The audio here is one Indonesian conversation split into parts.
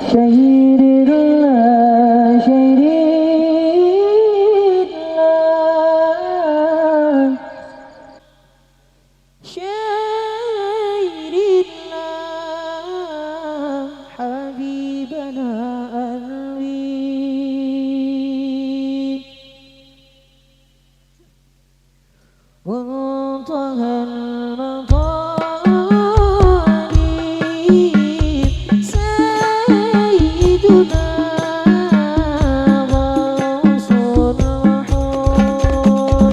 Syairillah, syairillah, syairillah, habibana alwi muntahal matalib sayyiduna ghausul mahur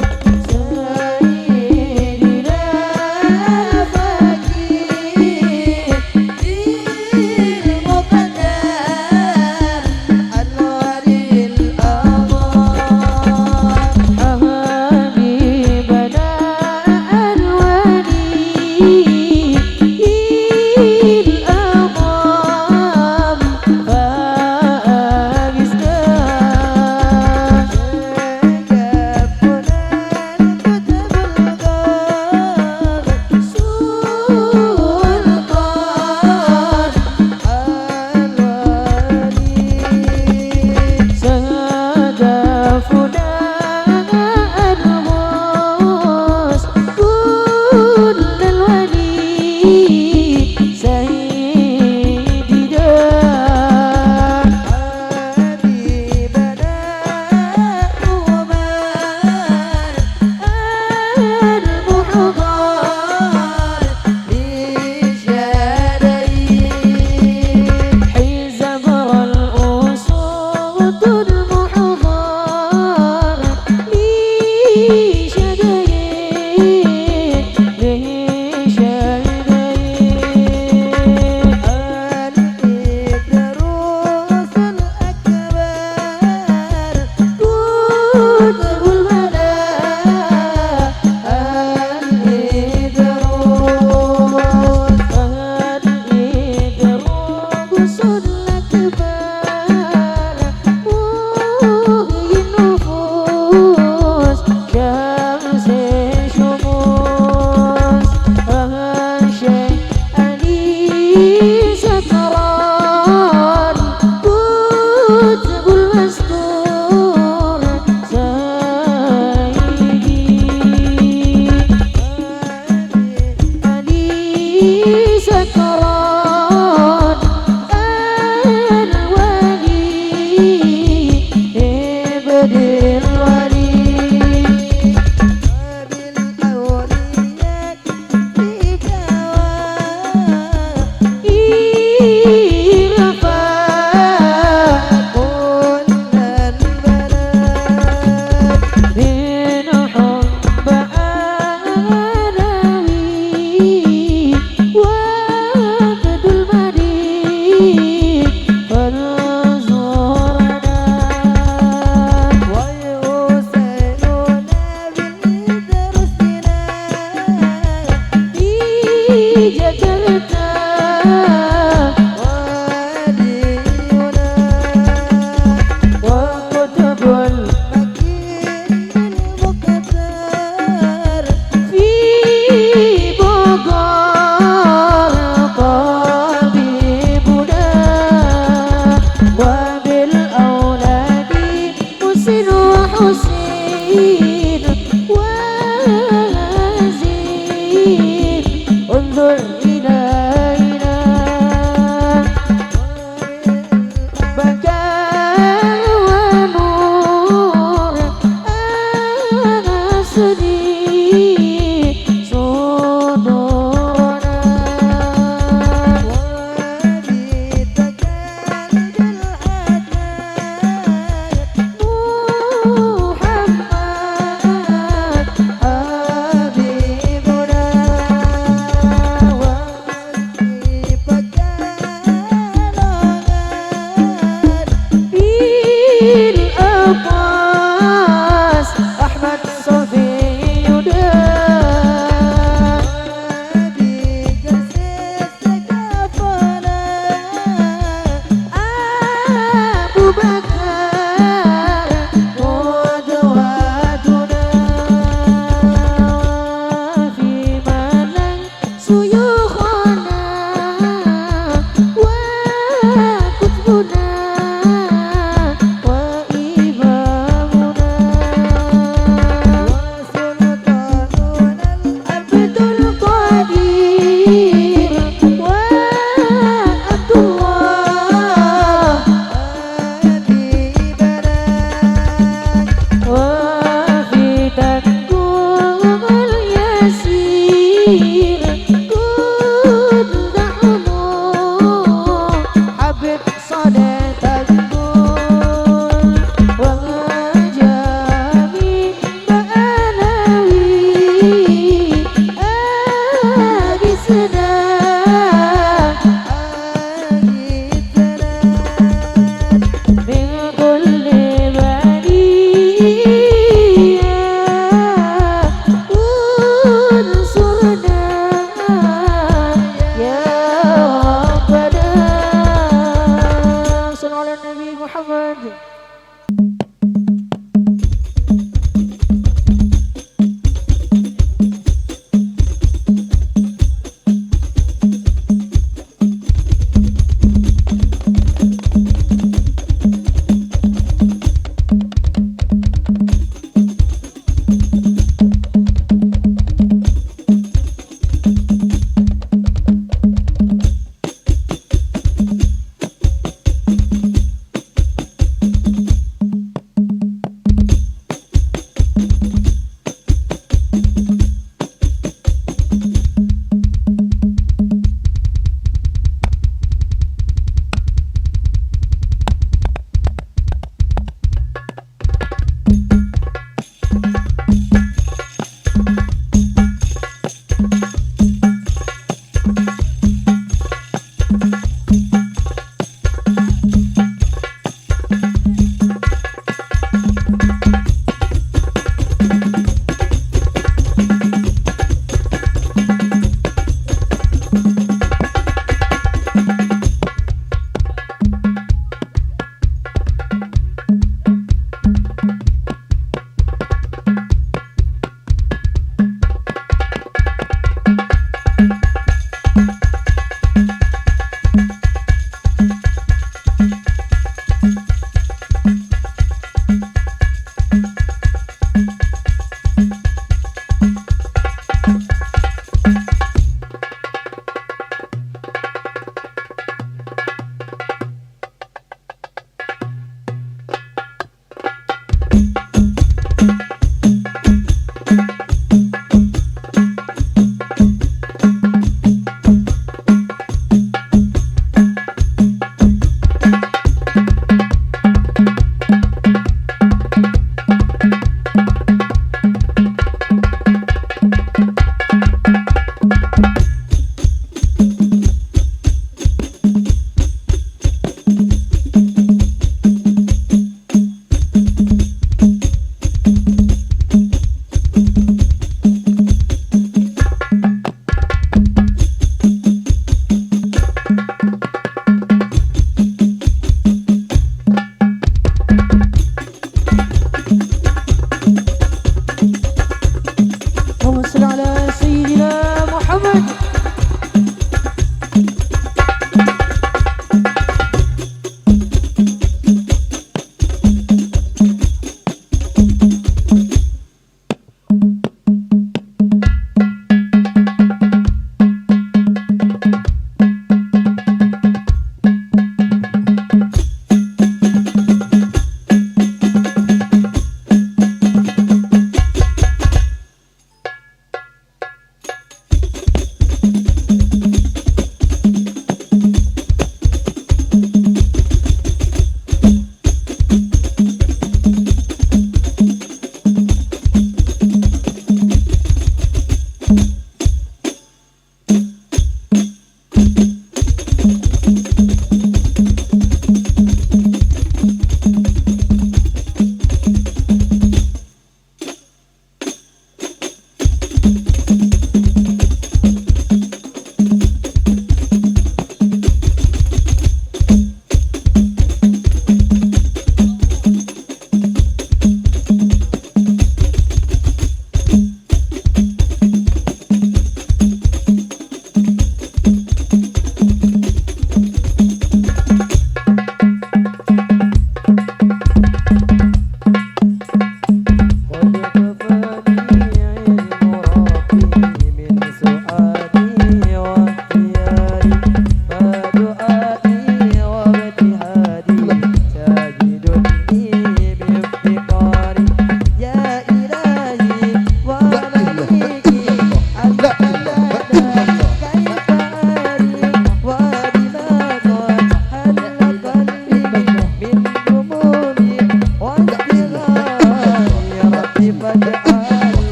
sayyidina fakir dil muqaddam anwaril amar habibana alwi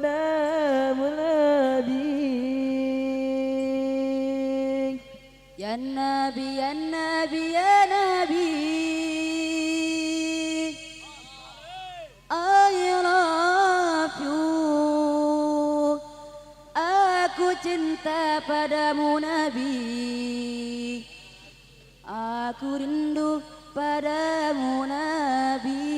padamu Nabi. Ya Nabi, ya Nabi, ya Nabi, I love you. Aku cinta padamu Nabi, aku rindu padamu Nabi.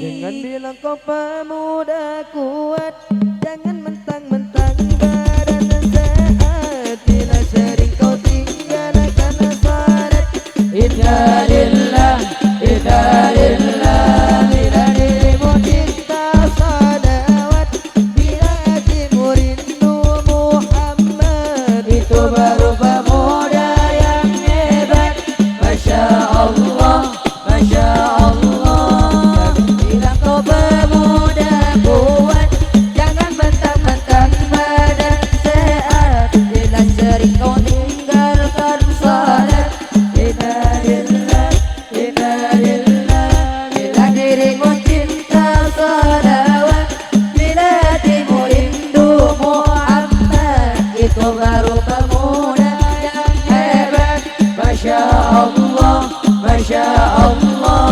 Jangan bilang kau pemuda kuat, jangan mentang-mentang badan sehat. Bila sering kau tinggalkan salat, inna lillah, inna lillah. Bila dirimu cinta sadawat, bila hatimu rindu Muhammad, itu baru pemuda yang hebat. Masya Allah, Masya Allah. Bilang kau pemuda kuat, jangan mentang-mentang badan sehat. Bila sering kau tinggalkan salat, inna lillah, inna lillah. Bila dirimu cinta salawat, bila hatimu rindu Muhammad, itu baru pemuda yang hebat. Masya Allah, Masya Allah.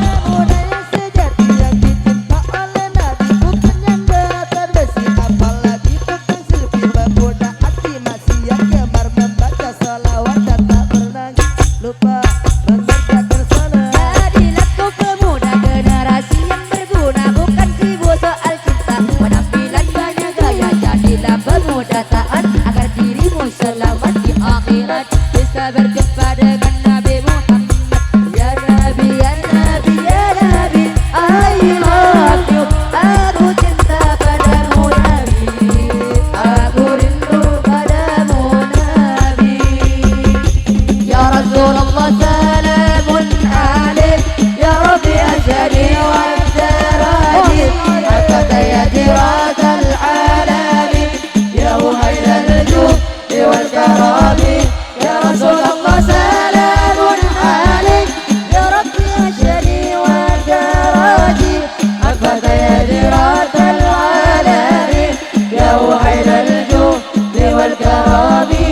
Pemuda yang sejati yang dicinta oleh Nabi, bukan yang berat besi, apalagi tukang selfie. Pemuda hati maksiat, gemar membaca salawat dan tak pernah lupa mengerjakan salat. Jadilah kau pemuda generasi yang berguna, bukan sibuk soal cinta, penampilan banyak gaya. Jadilah pemuda taat agar dirimu selamat di akhirat, bisa berjumpa dengan Nabi Muhammad. Ya Nabi, ya Nabi, ya Nabi, I love you. Aku cinta padamu Nabi, aku rindu padamu Nabi. Ya Rasulullah salamun alaik, ya Rabbi ajani wa darajat, hakata ya diratal alami, ya uhailal judi wal karami. Ya Rasulullah salamun alaik, ya Rabbi ajani wa darajat, hakata ya diratal alami, ya uhailal judi wal karami.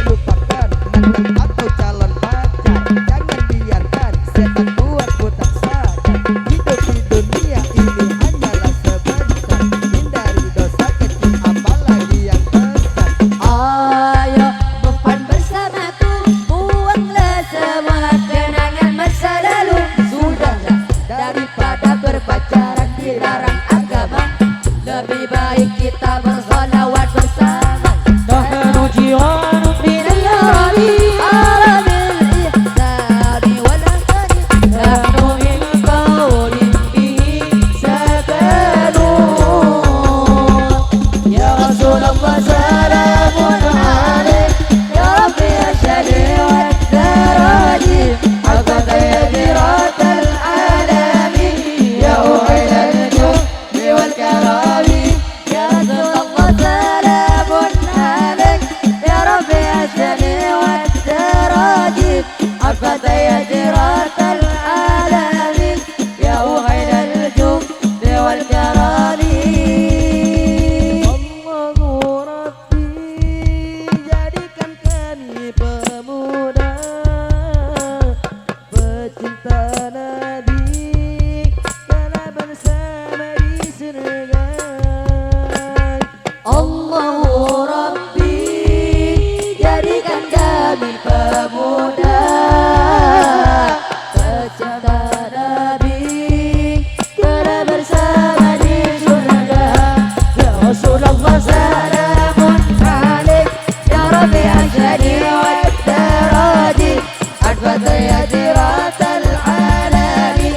Lupakan mantan atau calon pacar, jangan biarkan setan buat budak sadar. Hidup di dunia ini hanyalah sebentar, hindari dosa kecil apalagi yang besar. Ayo mempan bersamaku, buanglah semua kenangan masa lalu. Sudahlah daripada berpacaran dilarang agama, lebih baik kita bersolawat bersama. Nahnu jiran من الهرم هرم الإحسان والأحسان، نحن من قول به سكنوا. يا رسول الله سلام عليك، يا ربي أشهد والدرج، حقك يدرة العالم، يا أهل الجود والكرم. يا رسول الله سلام عليك، يا ربي أشهد والدرج، حقك يدرة العالم، يا أهل الجود والكرم. Allahu Rabbi, jadikan kami pemuda pecinta Nabi, telah bersama di surga. Allahu Rabbi, jadikan kami pemuda pecinta Nabi, telah bersama di surga. Ya Rasulullah salamun alaik, ya Rabbi ajani wa daraji, adfata ya diratal alami,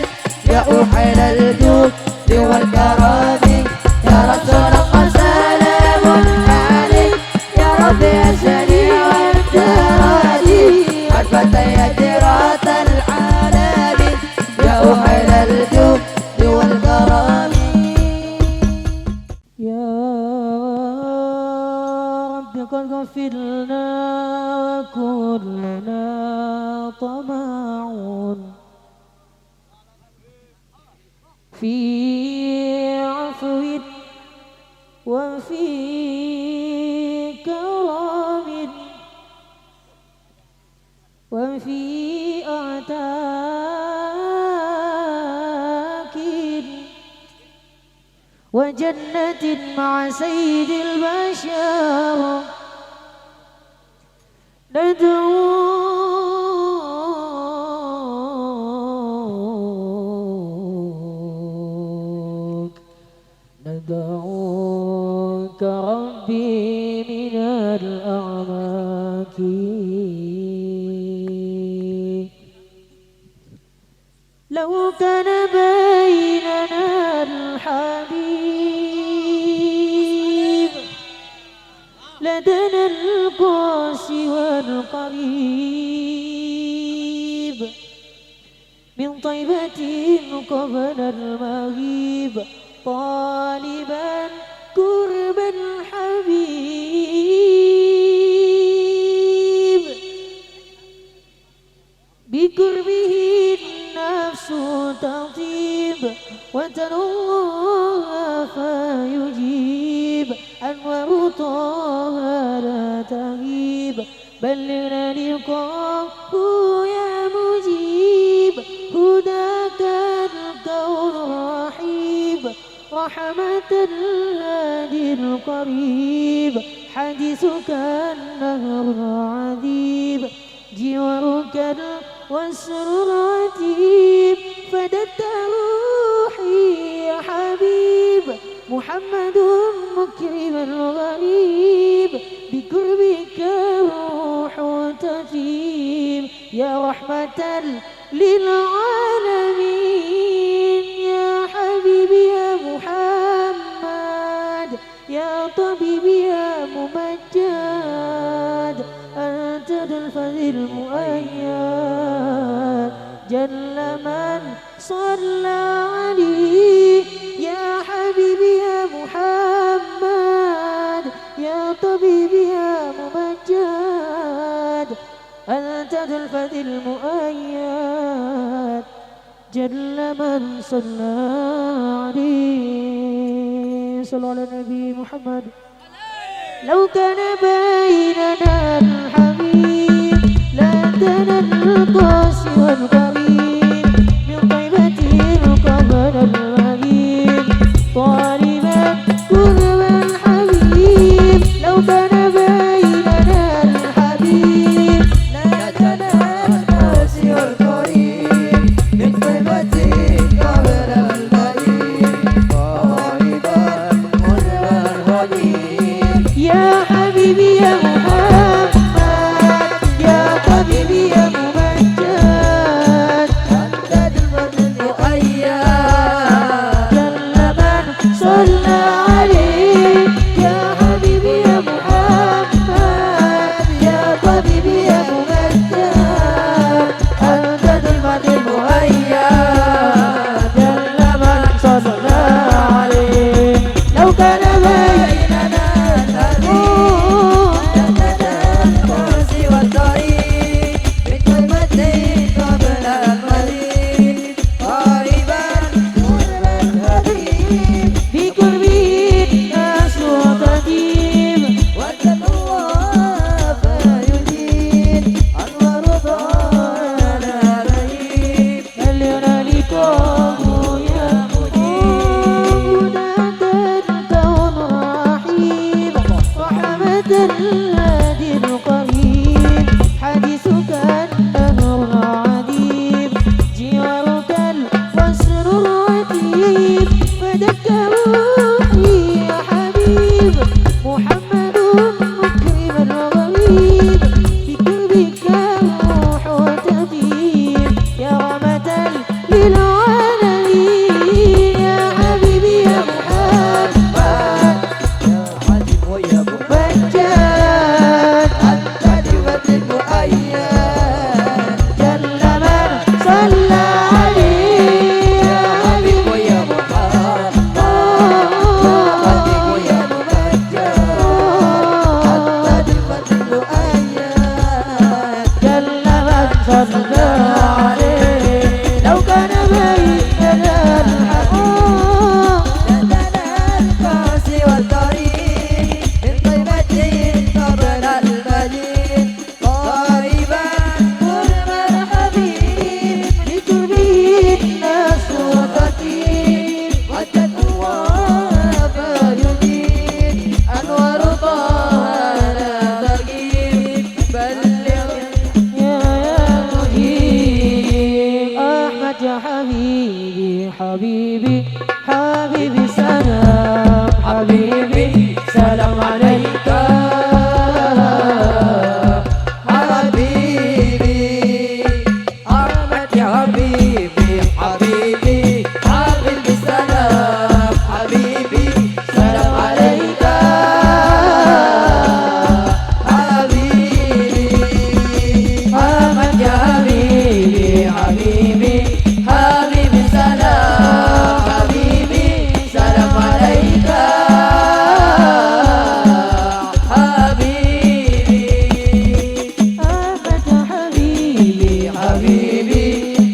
ya uhailal judi wal karami. Ya Rasulullah salamun alaik, ya Rabbi ajani wa daraji, adfata ya diratal alami, ya uhailal judi wal karami. Ya Rabbi qad ghafirna wa kulluna tama'un fi عفو وفي كرم وفي أعتاك وجنة مع سيد البشر ندعوك ربي من الأعماق لو كان بيننا الحبيب لدنا القاسي والقريب من طيبة قبل المغيب طالبا قرب الحبيب بقربه النفس تطيب وتنوها فيجيب أنوار طه لا تغيب بلغنا لقاه يا مجيب هداك الكون رحيب رحمة الهادي القريب حديثك النهر عذيب جوارك الوسر العتيب فدت روحي يا حبيب محمد مكرم الغريب بقربك الروح تطيب يا رحمة للعالمين يا حبيبي يا محمد يا طبيبي يا ممجد أنت ذو الفضل المؤيد جل من صلى عليه يا حبيبي يا محمد يا طبيبي يا ممجد أنت ذو الفضل المؤيد جل من صلى عليه صلى على النبي محمد لو كان بيننا الحبيب لدنا القاسي والقريب من طيبة قبل المغيب طالبا قرب الحبيب لو كان بيننا الحبيب لدنا القاسي والقريب من طيبة قبل المغيب طالبا قرب الحبيب يا حبيبي يا محمد يا حبيبي يا ممجد حبيبي سلام حبيبي سلام عليك حبيبي أحمد يا حبيبي حبيبي حبيبي سلام حبيبي سلام عليك حبيبي أحمد يا حبيبي حبيبي حبيبي سلام حبيبي سلام عليك أحمد حبيبي حبيبي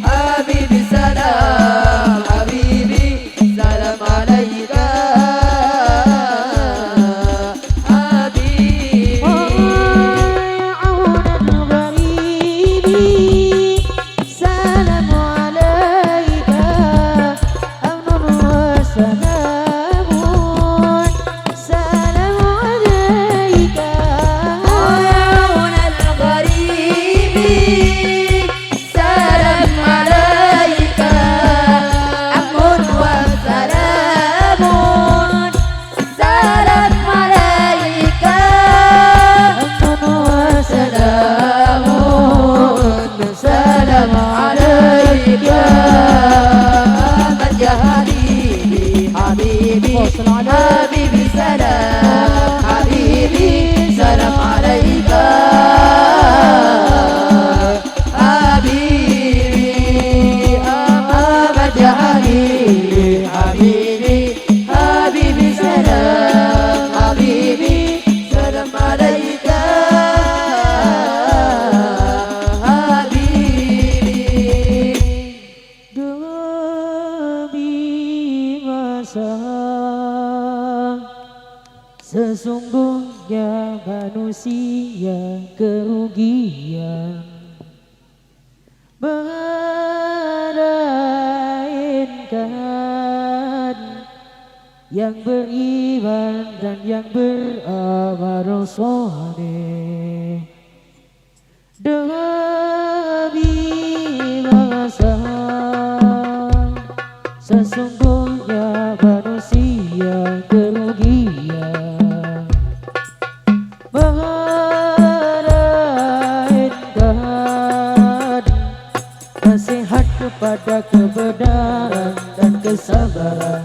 حبيبي سلام حبيبي سلام عليك حبيبي عون الغريب سلام عليك أمن وسلام سلام عليك عيون الغريب سلام عليك أمن وسلام سلام عليك أمن وسلام سلام عليك أحمد يا حبيبي حبيبي حبيبي سلام حبيبي سلام عليك حبيبي أحمد يا حبيبي حبيبي حبيبي سلام حبيبي سلام عليك حبيبي demi masa sesungguhnya manusia kerugian melainkan yang beriman dan yang beramal soleh demi masa sesungguhnya manusia kerugian melainkan nasihat kepada kebenaran dan kesabaran.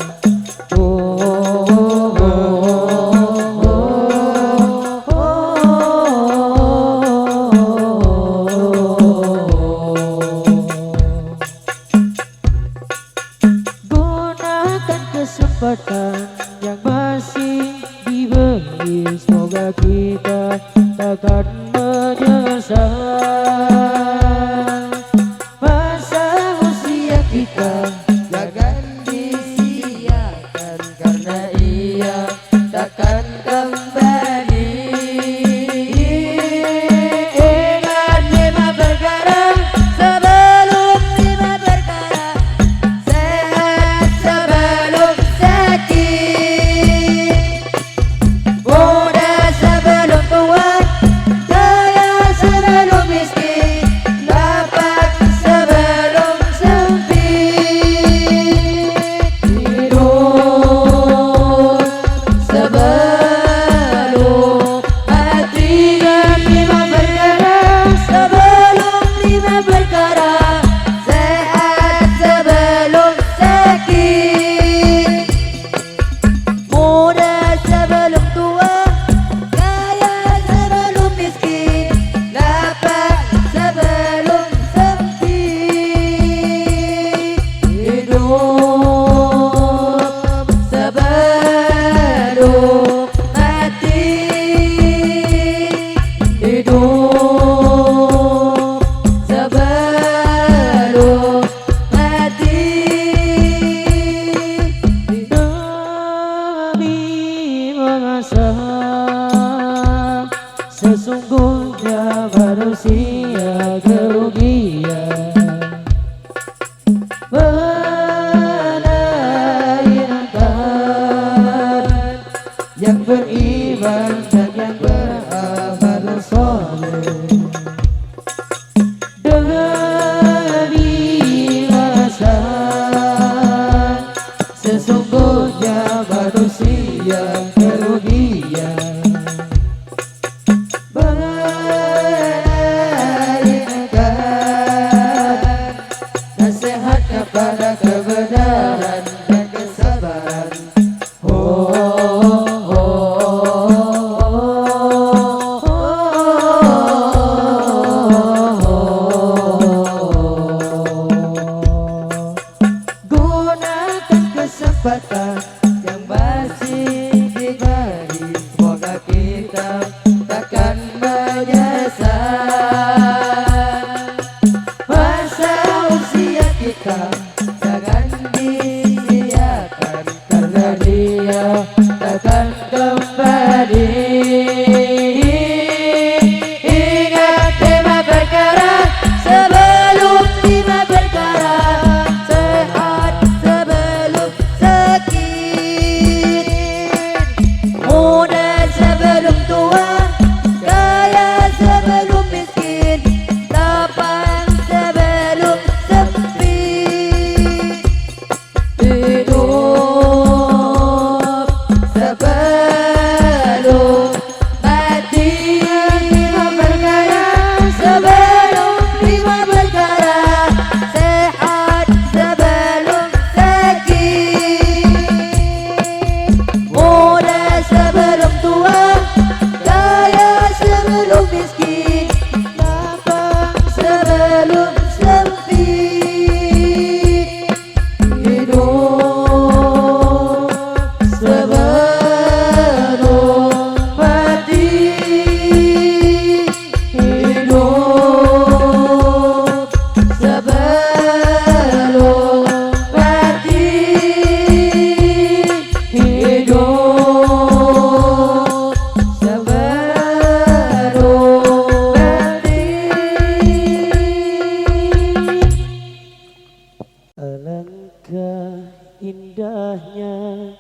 Gunakan kesempatan yang masih diberi, semoga kita takkan menyesal. Masa usia kita Jangan disia-siakan karena ia takkan kembali. Ingat 5 perkara sebelum 5 perkara. Sehat sebelum sakit, muda sebelum tua, kaya sebelum Sesungguhnya manusia kerugian berikan nasihat kepada kebenaran dan kesabaran. Oh, oh, gunakan kesempatan yang masih diberi, semoga kita takkan menyesal. Masa usia kita jangan disia-siakan, karena dia takkan kembali. Ingat 5 perkara sebelum 5 perkara, sehat sebelum sakit, muda sebelum tua, kaya sebelum miskin, lapang sebelum sempit, hidup sebelum mati. 5 perkara sebelum 5 perkara, sehat sebelum sakit, muda sebelum tua, kaya sebelum miskin, lapang sebelum sempit, hidup sebelum mati, hidup sebelum mati, hidup sebelum mati. Alangkah indahnya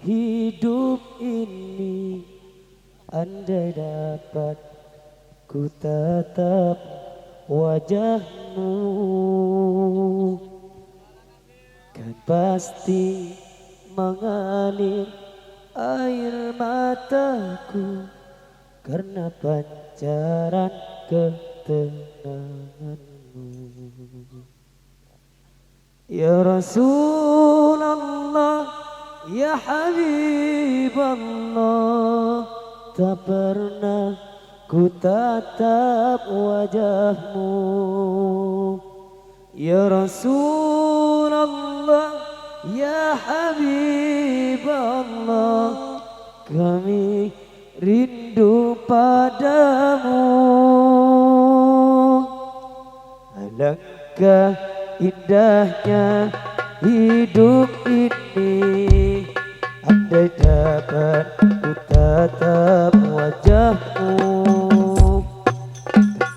hidup ini, andai dapat ku tatap wajahmu, kan pasti mengalir air mataku karena pancaran ketenanganmu. Ya Rasulullah, ya Habiballah, tak pernah ku tatap wajahmu. Ya Rasulullah, ya Habiballah, kami rindu padamu. Alangkah indahnya hidup ini, andai dapat ku tatap wajahmu,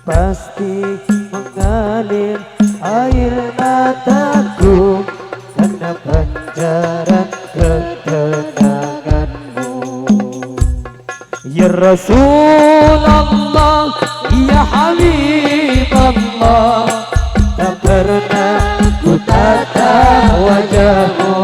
pasti mengalir air mataku karena pancaran ketenanganmu. Ya Rasulullah, ya Habiballah, tak pernah ku tatap wajahmu.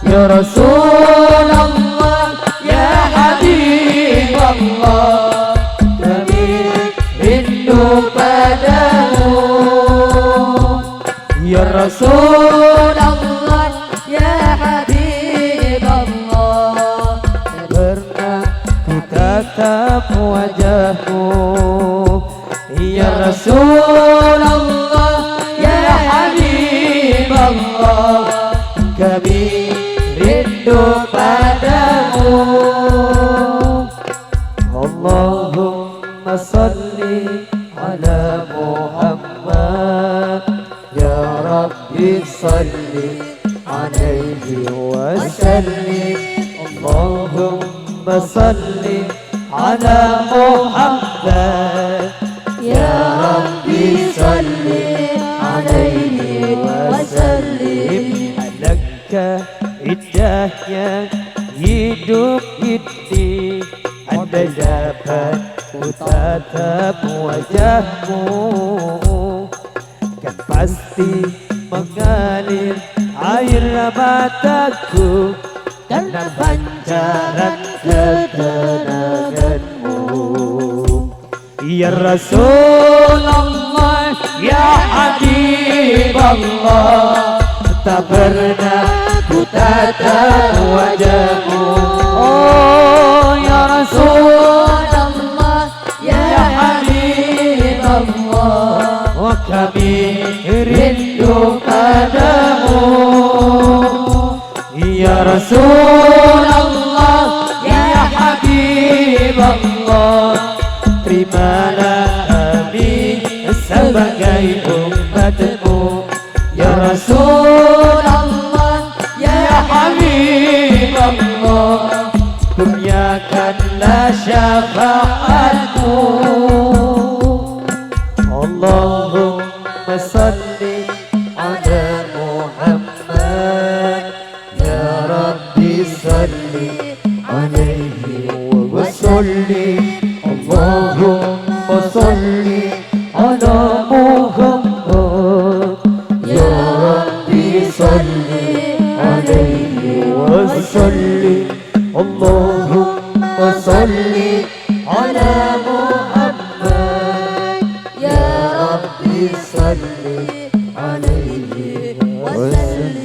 Ya Rasulullah, ya Habiballah, kami rindu padamu. Ya Rasulullah, ya Habiballah, tak pernah ku tatap wajahmu. Ya Rasulullah, ya Habiballah, kami rindu padamu. Allahumma salli ala Muhammad, ya Rabbi salli alaihi wa sallim. Allahumma salli ala Muhammad, ya Rabbi salli alaihi wa sallim. Alangkah indahnya hidup ini, andai dapat ku tatap wajahmu, kan pasti mengalir air mataku karena pancaran ketenanganmu. Ya Rasulullah, ya Habibullah, tak pernah ku tatap wajahmu. Oh ya Rasulullah, ya Habibullah, oh kami rindu padamu. Ya Rasulullah, ya Habibullah, terimalah kami sebagai umatmu. Ya Rasulullah, ya Habibullah, kurniakanlah syafaatmu. Allahumma salli ala Muhammad, ya Rabbi salli alaihi wa sallim. Allahumma salli ala Muhammad, ya Rabbi salli alaihi wa sallim. Allahumma salli ala Muhammad, ya Rabbi salli alaihi wa sallim.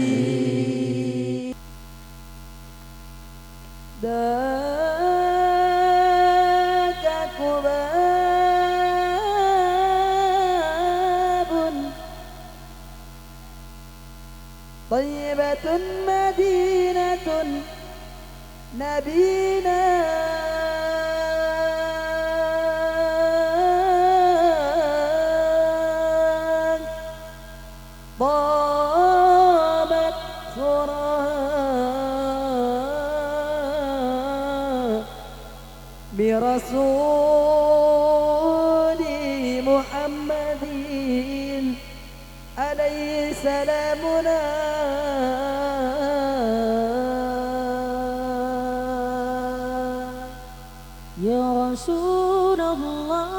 طيبة مدينة نبينا طابت ثراها برسول محمد عليه سلامنا. يا رسول الله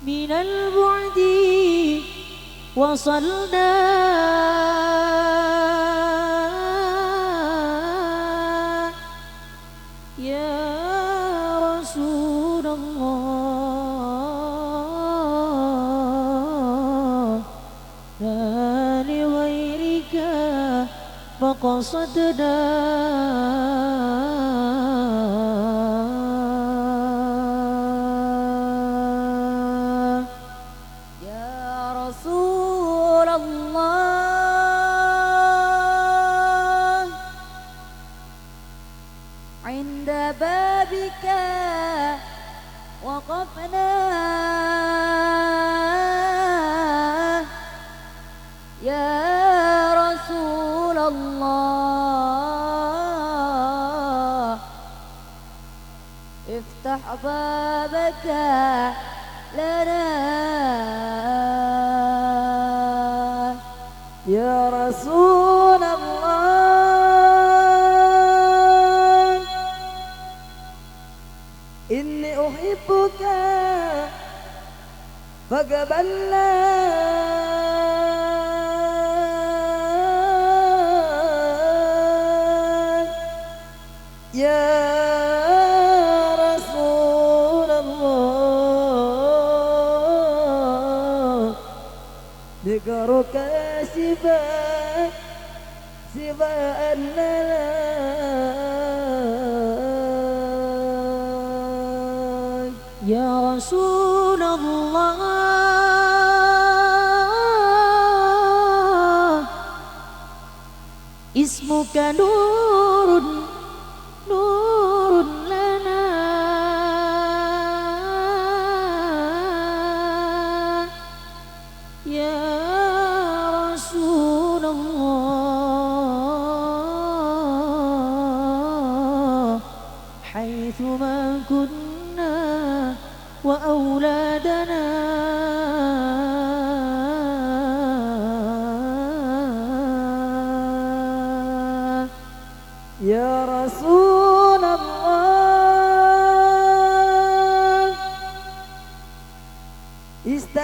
من البعد وصلنا يا رسول الله لا لغيرك فقصدنا. يا رسول الله عند بابك وقفنا يا رسول الله افتح بابك لنا يا رسول الله إني أحبك فاقبلنا يا رسول الله ذكرك شفاء لنا يا رسول الله اسمك نور نور لنا يا رسول الله حيثما كنا وأولادنا يا رسول الله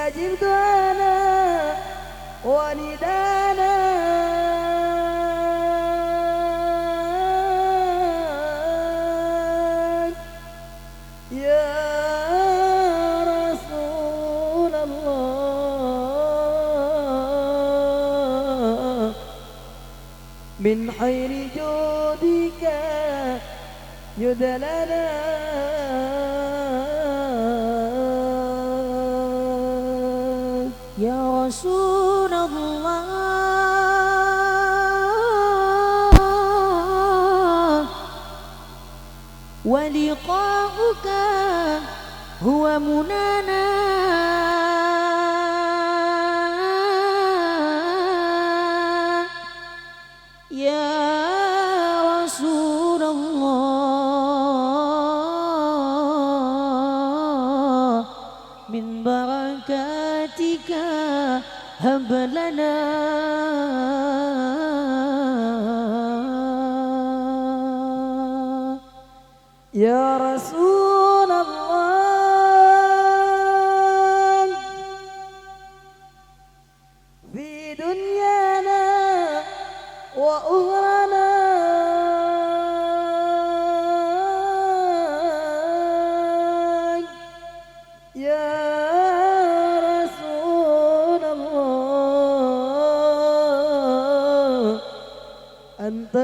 استجب دعانا وندانا يا رسول الله من خير جودك يدلنا يا رسول الله ولقاؤك هو منانا يا رسول الله من بركاتك هب لنا يا رسول الله في دنيانا وأخرانا يا رسول الله أنت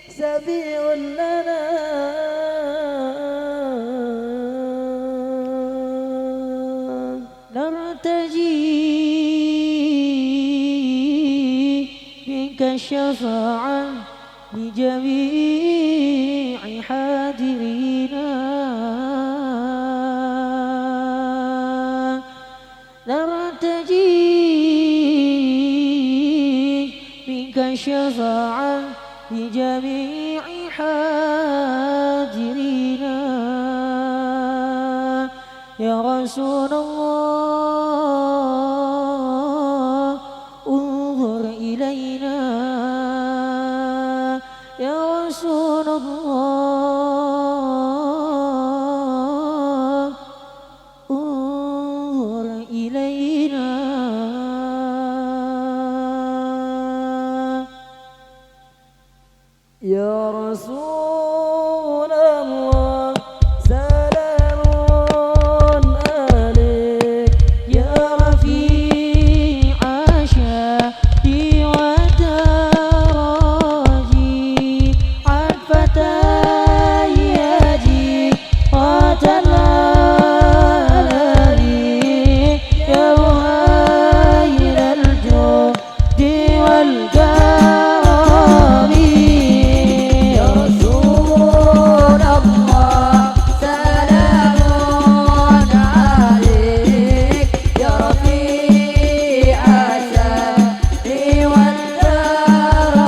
سبيع لنا نرتجي منك الشفاعة لجميع حاضرينا نرتجي منك الشفاعة لجميع حاضرينا يا رسول الله انظر إلينا يا رسول الله انظر إلينا يا رسول الله سلام عليك يا رفيع شادي ودراجي عطفة يدي وتلالي يا مهيل الجود والكرم يا رسول الله سلام عليك يا رفيع الشأن والدرج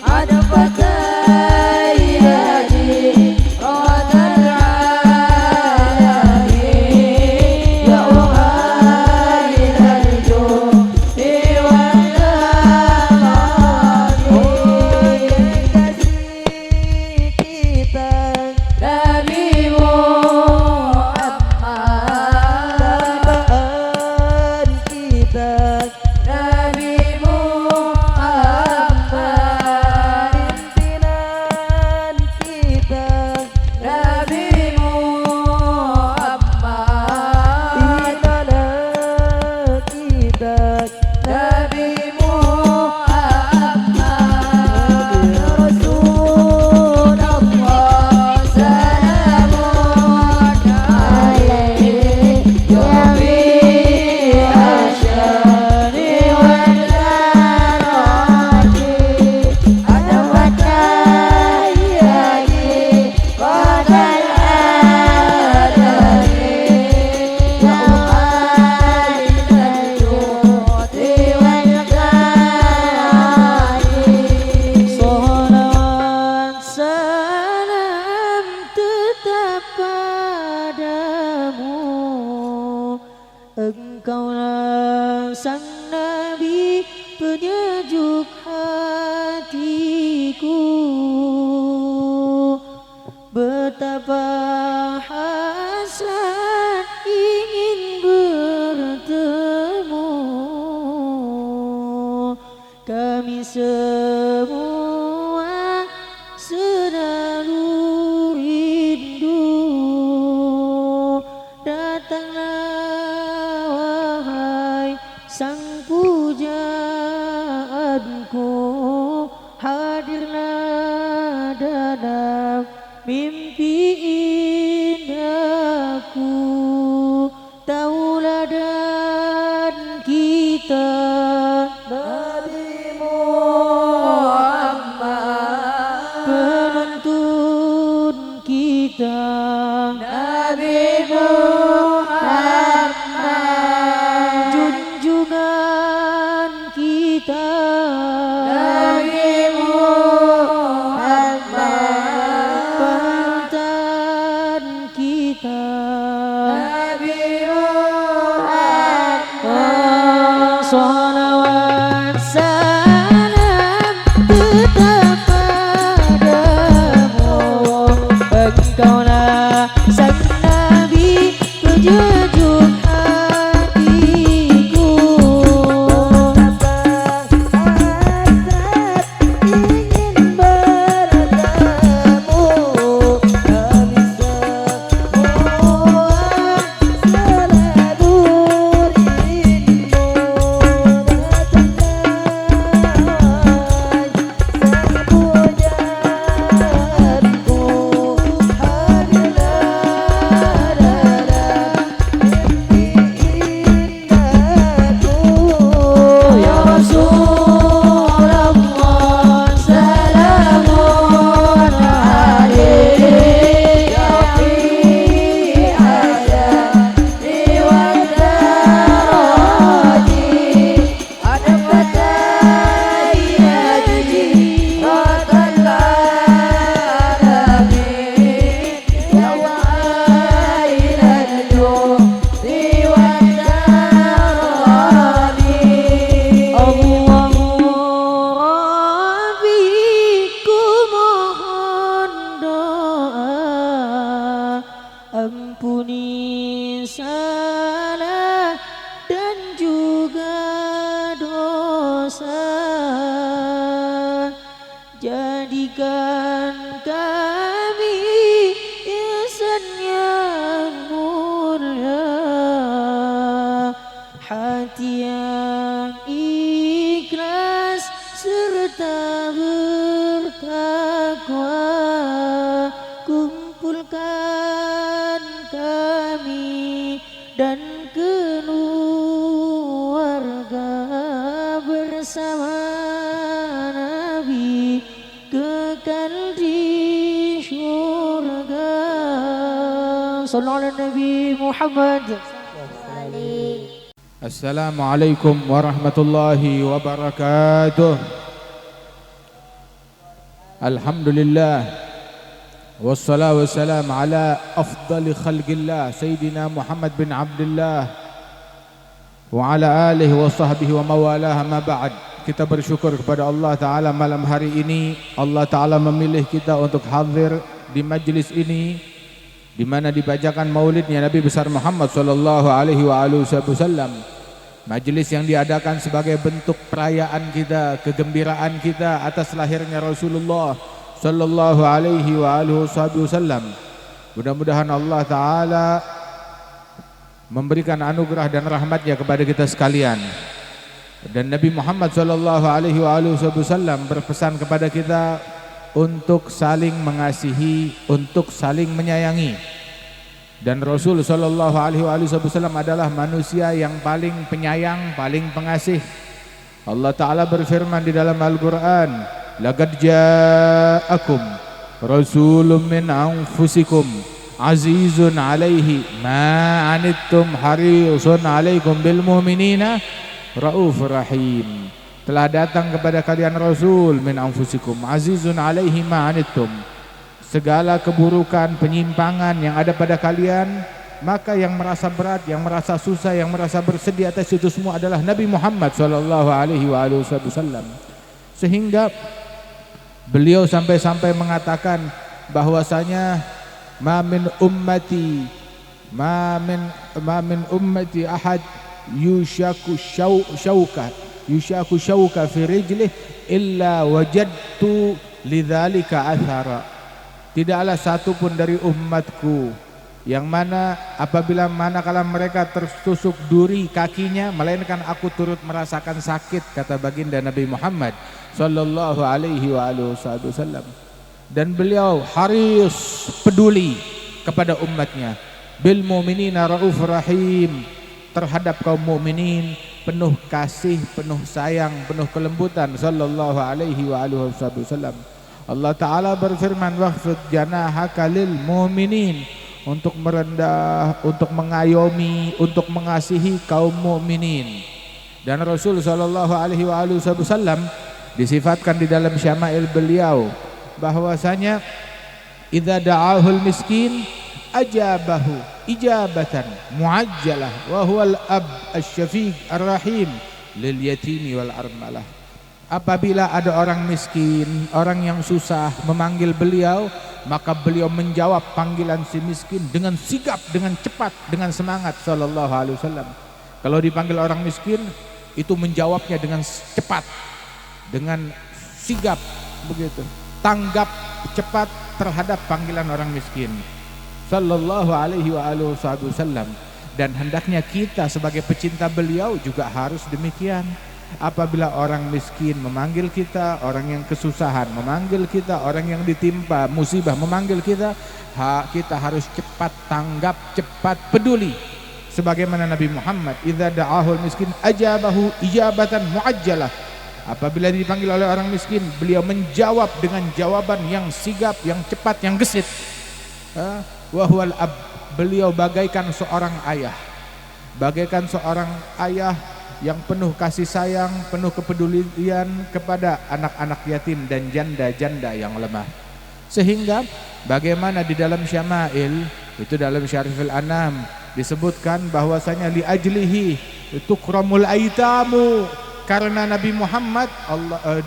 عطفة يدي راد العالمين يا مهيل الجود Engkaulah sang Nabi penyejuk hatiku. Betapa hasan semua selalu rindu. Datanglah wahai sang pujaanku, hadirlah dalam mimpi indahku. Tauladan kita Nabi Muhammad, penuntun kita Nabi Muhammad, junjungan kita Nabi Muhammad, panutan kita Nabi Salawat salam tetap padamu, engkaulah sang Nabi penyejuk hatiku. hasrat ingin bertemu, kami semua selalu rindu. Ya Rasulullah, salamun alaik. Ya Rabbi hayati wa daraji, ada fatai haji ratal alamin, ya wa'ilal judi wa darani. Allahu Rabbiku mohon doa, ampuni salah dan juga dosa. Jadikan kami insan yang mulia, hati yang ikhlas serta bertakwa. Kumpulkan kami dan keluarga bersama Nabi kekal di syurga. Sallallahu alaihi Nabi Muhammad. Assalamualaikum warahmatullahi wabarakatuh. Alhamdulillah, wassalatu wassalam ala afdali khalqillah Sayyidina Muhammad bin Abdullah wa ala alihi wa sahbihi wa mawalah. Ma ba'd. Kita bersyukur kepada Allah Ta'ala malam hari ini Allah Ta'ala memilih kita untuk hadir di majlis ini, di mana dibacakan maulidnya Nabi besar Muhammad sallallahu alaihi wasallam. Majelis yang diadakan sebagai bentuk perayaan kita, kegembiraan kita atas lahirnya Rasulullah sallallahu alaihi wasallam. Mudah-mudahan Allah Ta'ala memberikan anugerah dan rahmatnya kepada kita sekalian. Dan Nabi Muhammad sallallahu alaihi wasallam berpesan kepada kita untuk saling mengasihi, untuk saling menyayangi. Dan Rasul sallallahu alaihi wasallam adalah manusia yang paling penyayang, paling pengasih. Allah Ta'ala berfirman di dalam Al-Quran, laqad ja'akum rasulun min anfusikum azizun alaihi ma anittum harisun alaikum bil mu'minina raufur rahim. Telah datang kepada kalian Rasul min anfusikum azizun alaihi ma anittum. Segala keburukan, penyimpangan yang ada pada kalian, maka yang merasa berat, yang merasa susah, yang merasa bersedih atas itu semua adalah Nabi Muhammad sallallahu alaihi wasallam. Sehingga beliau sampai-sampai mengatakan bahwasanya ma min ummati ahad yushaku syauka yushaku syauka fi rijlih illa wajadtu lidzalika athara. Tidaklah satu pun dari umatku yang mana apabila manakala mereka tertusuk duri kakinya, melainkan aku turut merasakan sakit, kata baginda Nabi Muhammad sallallahu alaihi wasallam. Dan beliau haris, peduli kepada umatnya. Bil mu'minina raufur rahim, terhadap kaum mukminin penuh kasih, penuh sayang, penuh kelembutan sallallahu alaihi wasallam. Allah Ta'ala berfirman, wakhfid janahaka lil mu'minin, untuk merendah, untuk mengayomi, untuk mengasihi kaum mukminin. Dan Rasul sallallahu alaihi wasallam disifatkan di dalam syama'il beliau bahwasanya idza da'ahul miskin ajabahu ijabatan muajjalah wa huwal ab asy-syafiq ar-rahim lil yatimi wal armalah. Apabila ada orang miskin, orang yang susah memanggil beliau, maka beliau menjawab panggilan si miskin dengan sigap, dengan cepat, dengan semangat sallallahu alaihi wasallam. Kalau dipanggil orang miskin, itu menjawabnya dengan cepat, dengan sigap, begitu. Tanggap cepat terhadap panggilan orang miskin sallallahu alaihi wasallam. Dan hendaknya kita sebagai pecinta beliau juga harus demikian. Apabila orang miskin memanggil kita, orang yang kesusahan memanggil kita, orang yang ditimpa musibah memanggil kita, kita harus cepat tanggap, cepat peduli. Sebagaimana Nabi Muhammad, idza da'ahul miskin ajabahu ijabatan muajjalah. Apabila dipanggil oleh orang miskin, beliau menjawab dengan jawaban yang sigap, yang cepat, yang gesit. Wa huwal ab, beliau bagaikan seorang ayah. Bagaikan seorang ayah yang penuh kasih sayang, penuh kepedulian kepada anak-anak yatim dan janda-janda yang lemah. Sehingga bagaimana di dalam syama'il, itu dalam Syarifil Anam disebutkan bahwasanya li ajlihi tukramul aitamu, karena Nabi Muhammad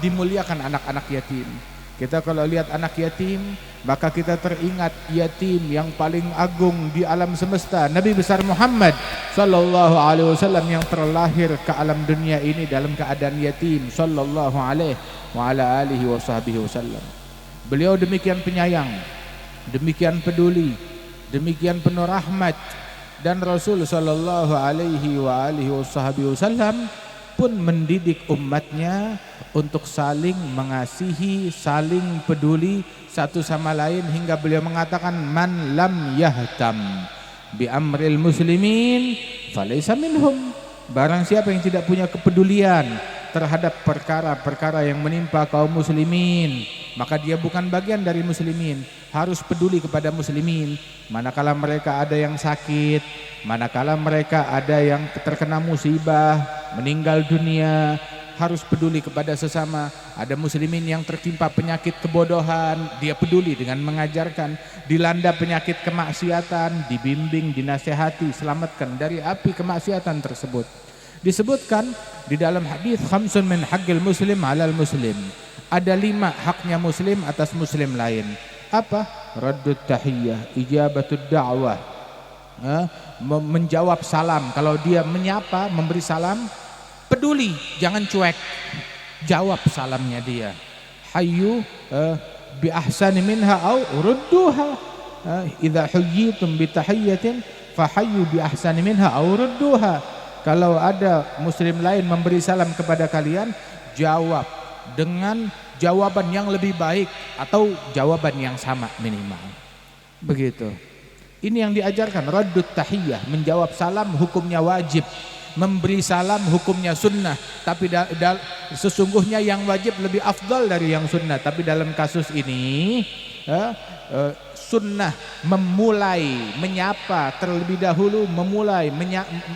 dimuliakan anak-anak yatim. Kita kalau lihat anak yatim, maka kita teringat yatim yang paling agung di alam semesta, Nabi besar Muhammad sallallahu alaihi wasallam, yang terlahir ke alam dunia ini dalam keadaan yatim sallallahu alaihi wa ala alihi wasallam. Beliau demikian penyayang, demikian peduli, demikian penuh rahmat. Dan Rasul sallallahu alaihi wa alihi wasallam pun mendidik umatnya untuk saling mengasihi, saling peduli satu sama lain, hingga beliau mengatakan, man lam yahtam bi amril muslimin falaysa minhum. Barang siapa yang tidak punya kepedulian terhadap perkara-perkara yang menimpa kaum muslimin, maka dia bukan bagian dari muslimin. Harus peduli kepada muslimin manakala mereka ada yang sakit, manakala mereka ada yang terkena musibah, meninggal dunia. Harus peduli kepada sesama. Ada muslimin yang tertimpa penyakit kebodohan, dia peduli dengan mengajarkan. Dilanda penyakit kemaksiatan, dibimbing, dinasehati, selamatkan dari api kemaksiatan tersebut. Disebutkan di dalam hadis, khamsun min haqqil muslim 'alal muslim. Ada 5 haknya muslim atas muslim lain. Apa? Raddut tahiyyah, ijabatud da'wah, menjawab salam. Kalau dia menyapa, memberi salam, peduli, jangan cuek, jawab salamnya dia. Hayyu bi ahsani minha au rudduha. Idza huyyitum bi tahiyyatin fahayyu bi ahsani minha au rudduha. Kalau ada muslim lain memberi salam kepada kalian, jawab dengan jawaban yang lebih baik atau jawaban yang sama minimal. Begitu. Ini yang diajarkan, raddut tahiyyah, menjawab salam hukumnya wajib. Memberi salam hukumnya sunnah, tapi sesungguhnya yang wajib lebih afdal dari yang sunnah. Tapi dalam kasus ini sunnah memulai menyapa terlebih dahulu,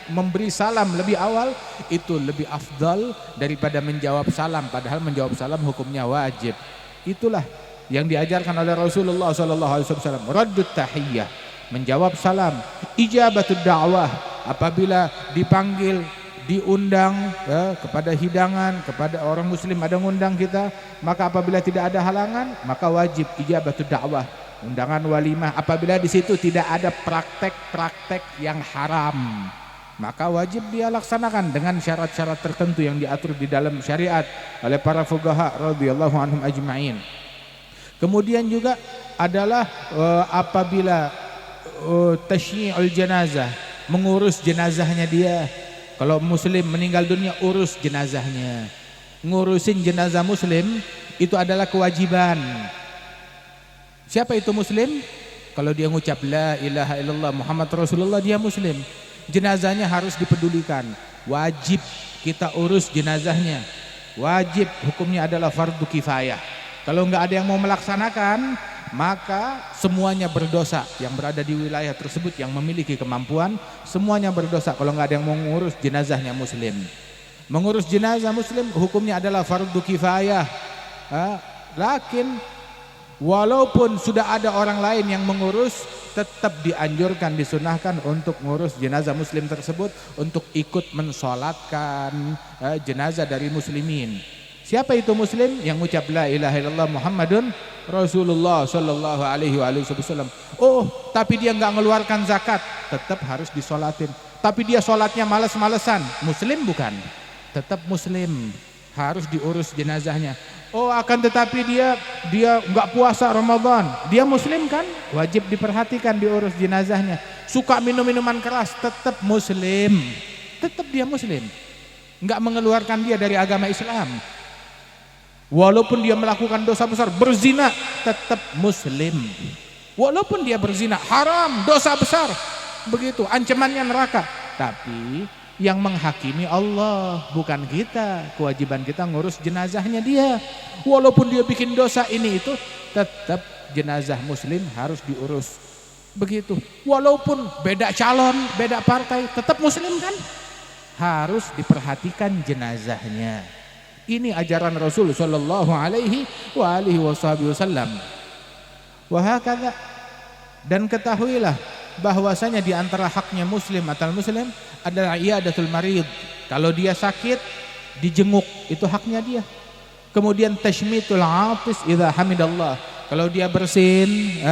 memberi salam lebih awal, itu lebih afdal daripada menjawab salam, padahal menjawab salam hukumnya wajib. Itulah yang diajarkan oleh Rasulullah SAW. Raddut tahiyyah, menjawab salam. Ijabatud da'wah, apabila dipanggil, diundang kepada hidangan, kepada orang muslim ada ngundang kita, maka apabila tidak ada halangan, maka wajib ijabatud da'wah, undangan walimah. Apabila di situ tidak ada praktek-praktek yang haram, maka wajib dia laksanakan dengan syarat-syarat tertentu yang diatur di dalam syariat oleh para fuqaha radhiyallahu anhum ajma'in. Kemudian juga adalah apabila tasyyi'ul janazah, mengurus jenazahnya dia. Kalau muslim meninggal dunia, urus jenazahnya. Ngurusin jenazah muslim itu adalah kewajiban. Siapa itu muslim? Kalau dia ngucap la ilaha illallah Muhammad Rasulullah, dia muslim. Jenazahnya harus dipedulikan. Wajib kita urus jenazahnya. Wajib, hukumnya adalah fardu kifayah. Kalau nggak ada yang mau melaksanakan, maka semuanya berdosa yang berada di wilayah tersebut yang memiliki kemampuan, semuanya berdosa kalau nggak ada yang mau mengurus jenazahnya muslim. Mengurus jenazah muslim hukumnya adalah fardu kifayah. Lakin walaupun sudah ada orang lain yang mengurus, tetap dianjurkan, disunahkan untuk mengurus jenazah muslim tersebut, untuk ikut mensolatkan jenazah dari muslimin. Siapa itu muslim? Yang mengucap la ilaha illallah Muhammadun Rasulullah sallallahu alaihi wasallam. Oh, tapi dia nggak mengeluarkan zakat, tetap harus disolatin. Tapi dia solatnya malas-malesan, muslim bukan? Tetap muslim, harus diurus jenazahnya. Oh, akan tetapi dia nggak puasa Ramadan, dia muslim kan? Wajib diperhatikan, diurus jenazahnya. Suka minum minuman keras, tetap muslim, tetap dia muslim, nggak mengeluarkan dia dari agama Islam. Walaupun dia melakukan dosa besar, berzina, tetap muslim. Walaupun dia berzina, haram, dosa besar, begitu, ancamannya neraka. Tapi yang menghakimi Allah, bukan kita. Kewajiban kita ngurus jenazahnya dia. Walaupun dia bikin dosa ini itu, tetap jenazah muslim harus diurus. Begitu. Walaupun beda calon, beda partai, tetap muslim kan? Harus diperhatikan jenazahnya. Ini ajaran Rasul sallallahu alaihi wasallam. Wahakadha, dan ketahuilah bahwasanya di antara haknya muslim atau muslim adalah iyadatul marid. Kalau dia sakit, dijenguk, itu haknya dia. Kemudian tashmitul atis idza hamidallah. Kalau dia bersin,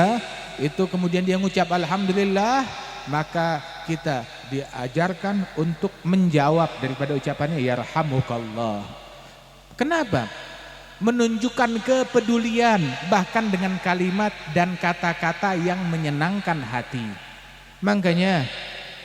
itu kemudian dia mengucap alhamdulillah, maka kita diajarkan untuk menjawab daripada ucapannya yarhamukallah. Kenapa? Menunjukkan kepedulian, bahkan dengan kalimat dan kata-kata yang menyenangkan hati. Makanya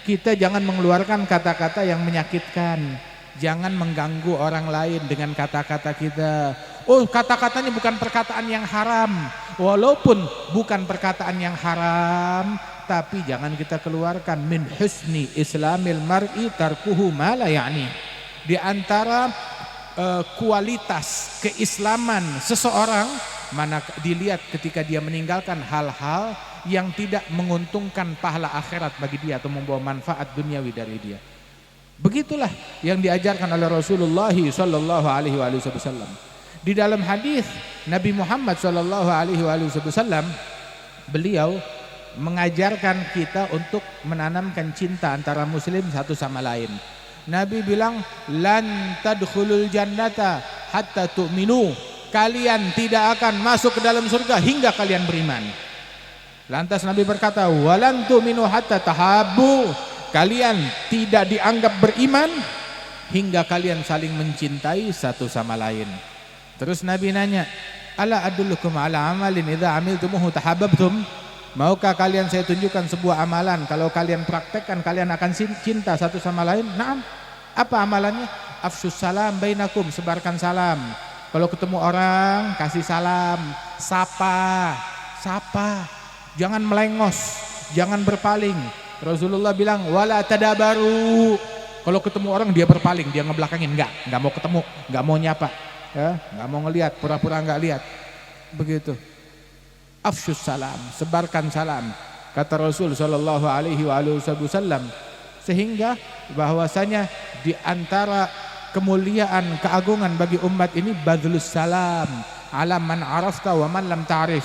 kita jangan mengeluarkan kata-kata yang menyakitkan. Jangan mengganggu orang lain dengan kata-kata kita. Oh, kata-katanya bukan perkataan yang haram. Walaupun bukan perkataan yang haram, tapi jangan kita keluarkan. Min husni islamil mar'i tarkuhu ma la ya'ni. Di antara kualitas keislaman seseorang, mana dilihat ketika dia meninggalkan hal-hal yang tidak menguntungkan pahala akhirat bagi dia atau membawa manfaat duniawi dari dia. Begitulah yang diajarkan oleh Rasulullah sallallahu alaihi wasallam. Di dalam hadis Nabi Muhammad sallallahu alaihi wasallam, beliau mengajarkan kita untuk menanamkan cinta antara muslim satu sama lain. Nabi bilang, lan tadkhulul jannata hatta tu'minu. Kalian tidak akan masuk ke dalam surga hingga kalian beriman. Lantas Nabi berkata, walan tu'minu hatta tahabbu. Kalian tidak dianggap beriman hingga kalian saling mencintai satu sama lain. Terus Nabi nanya, ala adullukum ala amalin idza amiltumuhu tahabbtum? Maukah kalian saya tunjukkan sebuah amalan, kalau kalian praktekkan kalian akan cinta satu sama lain? Naam. Apa amalannya? Afsyus salam bainakum, sebarkan salam. Kalau ketemu orang kasih salam, sapa. Jangan melengos, jangan berpaling. Rasulullah bilang wala tadabaru. Kalau ketemu orang dia berpaling, dia ngebelakangin, enggak mau ketemu, enggak mau nyapa, ya, enggak mau ngelihat, pura-pura enggak lihat. Begitu. Afsyus salam, sebarkan salam, kata Rasul sallallahu alaihi wasallam. Sehingga bahwasanya di antara kemuliaan, keagungan bagi umat ini badlus salam ala man arafta wa man lam ta'rif.